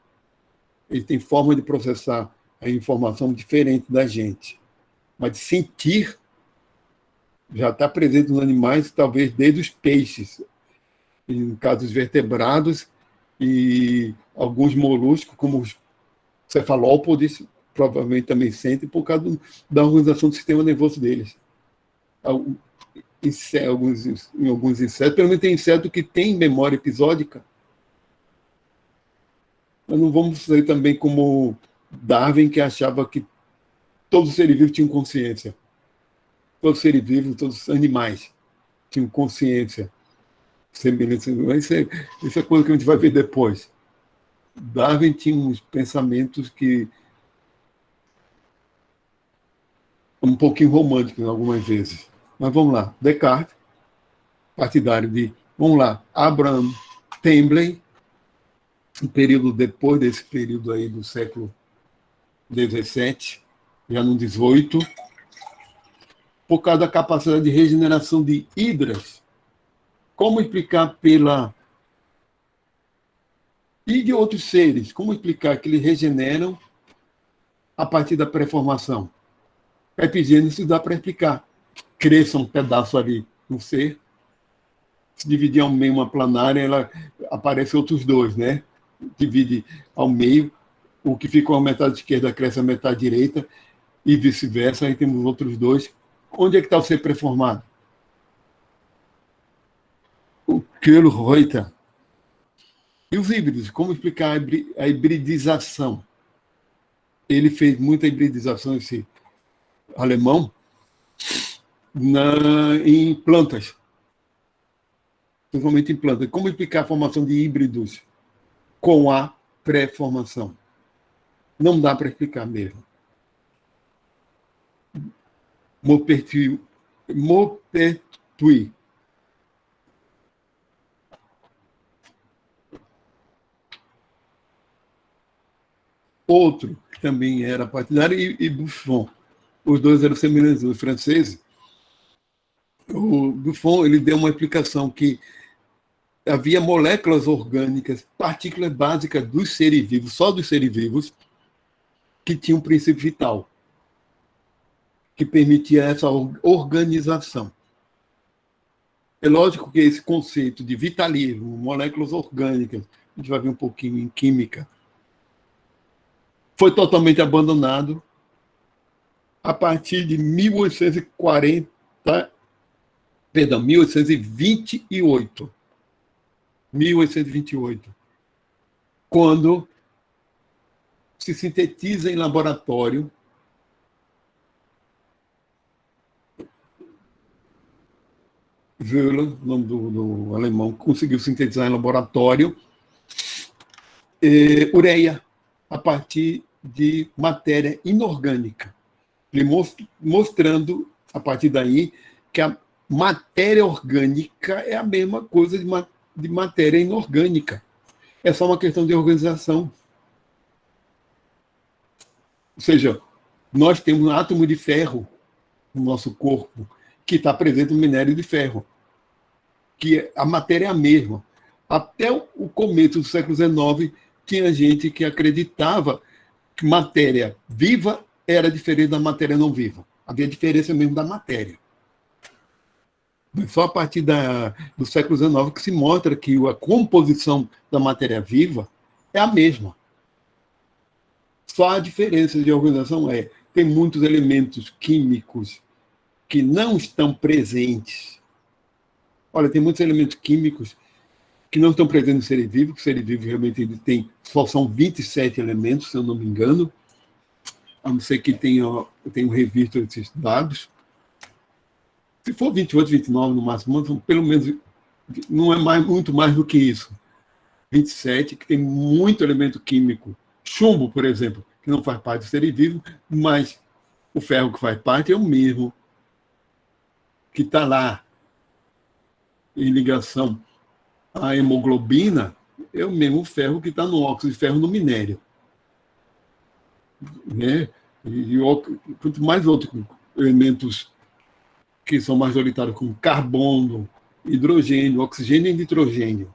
Speaker 1: Eles têm forma de processar a informação diferente da gente. Mas de sentir já está presente nos animais, talvez desde os peixes, em casos vertebrados, e alguns moluscos, como os cefalópodes, provavelmente também sentem por causa da organização do sistema nervoso deles. Em alguns insetos, pelo menos tem inseto que tem memória episódica. Nós não vamos ser também como Darwin, que achava que todos os seres vivos tinham consciência. Todos os seres vivos, todos os animais tinham consciência. Semelhança. Isso é coisa que a gente vai ver depois. Darwin tinha uns pensamentos que um pouquinho românticos algumas vezes. Mas vamos lá. Descartes, partidário de... Vamos lá. Abraham Templey, um período depois desse período aí do século XVII, já no XVIII, por causa da capacidade de regeneração de hidras. Como explicar e de outros seres, como explicar que eles regeneram a partir da pré-formação? A epigênese dá para explicar. Cresça um pedaço ali no ser, se dividir ao meio uma planária, ela aparece outros dois, né? Divide ao meio, o que ficou a metade esquerda cresce a metade direita, e vice-versa, aí temos outros dois. Onde é que está o ser pré-formado? O Kjell-Reuter. E os híbridos? Como explicar a hibridização? Ele fez muita hibridização, esse alemão, em plantas. Principalmente em plantas. Como explicar a formação de híbridos com a pré-formação? Não dá para explicar mesmo. Tui. Outro que também era partidário, e Buffon. Os dois eram semelhantes, os franceses. O Buffon ele deu uma explicação que havia moléculas orgânicas, partículas básicas dos seres vivos, só dos seres vivos, que tinham um princípio vital, que permitia essa organização. É lógico que esse conceito de vitalismo, moléculas orgânicas, a gente vai ver um pouquinho em química, foi totalmente abandonado a partir de 1828. 1828, quando se sintetiza em laboratório Wöhler, o nome do alemão, conseguiu sintetizar em laboratório ureia a partir de matéria inorgânica, mostrando, a partir daí, que a matéria orgânica é a mesma coisa de matéria inorgânica. É só uma questão de organização. Ou seja, nós temos um átomo de ferro no nosso corpo, que está presente no minério de ferro, que a matéria é a mesma. Até o começo do século XIX, tinha gente que acreditava que matéria viva era diferente da matéria não viva. Havia diferença mesmo da matéria. Mas só a partir do século XIX que se mostra que a composição da matéria viva é a mesma. Só a diferença de organização tem muitos elementos químicos que não estão presentes. Olha, tem muitos elementos químicos que não estão presentes no ser vivo, que o ser vivo realmente só são 27 elementos, se eu não me engano, a não ser que tenha revisto esses dados. Se for 28, 29 no máximo, pelo menos não é muito mais do que isso. 27, que tem muito elemento químico. Chumbo, por exemplo, que não faz parte do ser vivo, mas o ferro que faz parte é o mesmo que está lá em ligação à hemoglobina, é o mesmo ferro que está no óxido de ferro no minério. Né? E quanto mais outros elementos que são majoritários, como carbono, hidrogênio, oxigênio e nitrogênio.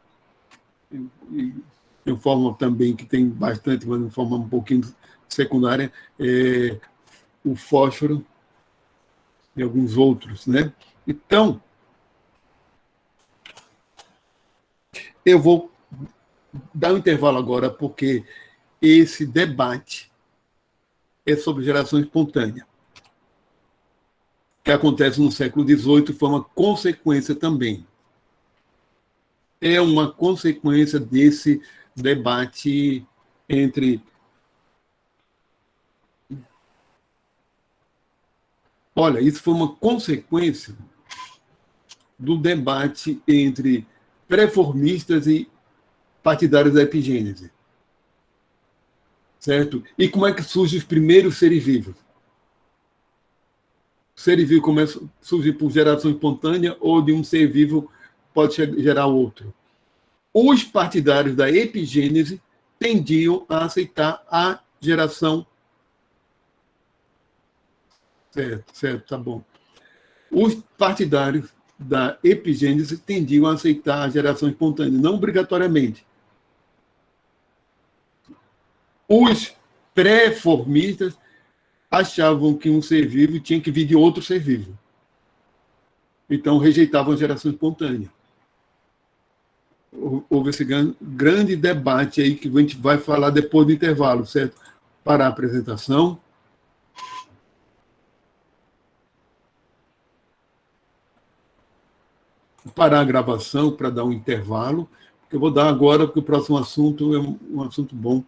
Speaker 1: E tem forma também que tem bastante, mas de forma um pouquinho secundária, o fósforo e alguns outros. Né? Então, eu vou dar um intervalo agora, porque esse debate é sobre geração espontânea, que acontece no século XVIII, foi uma consequência também. É uma consequência desse debate entre... Olha, isso foi uma consequência do debate entre pré-formistas e partidários da epigênese. Certo? E como é que surgem os primeiros seres vivos? O ser vivo começa a surgir por geração espontânea ou de um ser vivo pode gerar outro. Os partidários da epigênese tendiam a aceitar a geração... Certo, tá bom. Os partidários da epigênese tendiam a aceitar a geração espontânea, não obrigatoriamente. Os pré-formistas achavam que um ser vivo tinha que vir de outro ser vivo. Então, rejeitavam a geração espontânea. Houve esse grande debate aí que a gente vai falar depois do intervalo, certo? Para a apresentação. Parar a gravação para dar um intervalo, porque eu vou dar agora, porque o próximo assunto é um assunto bom.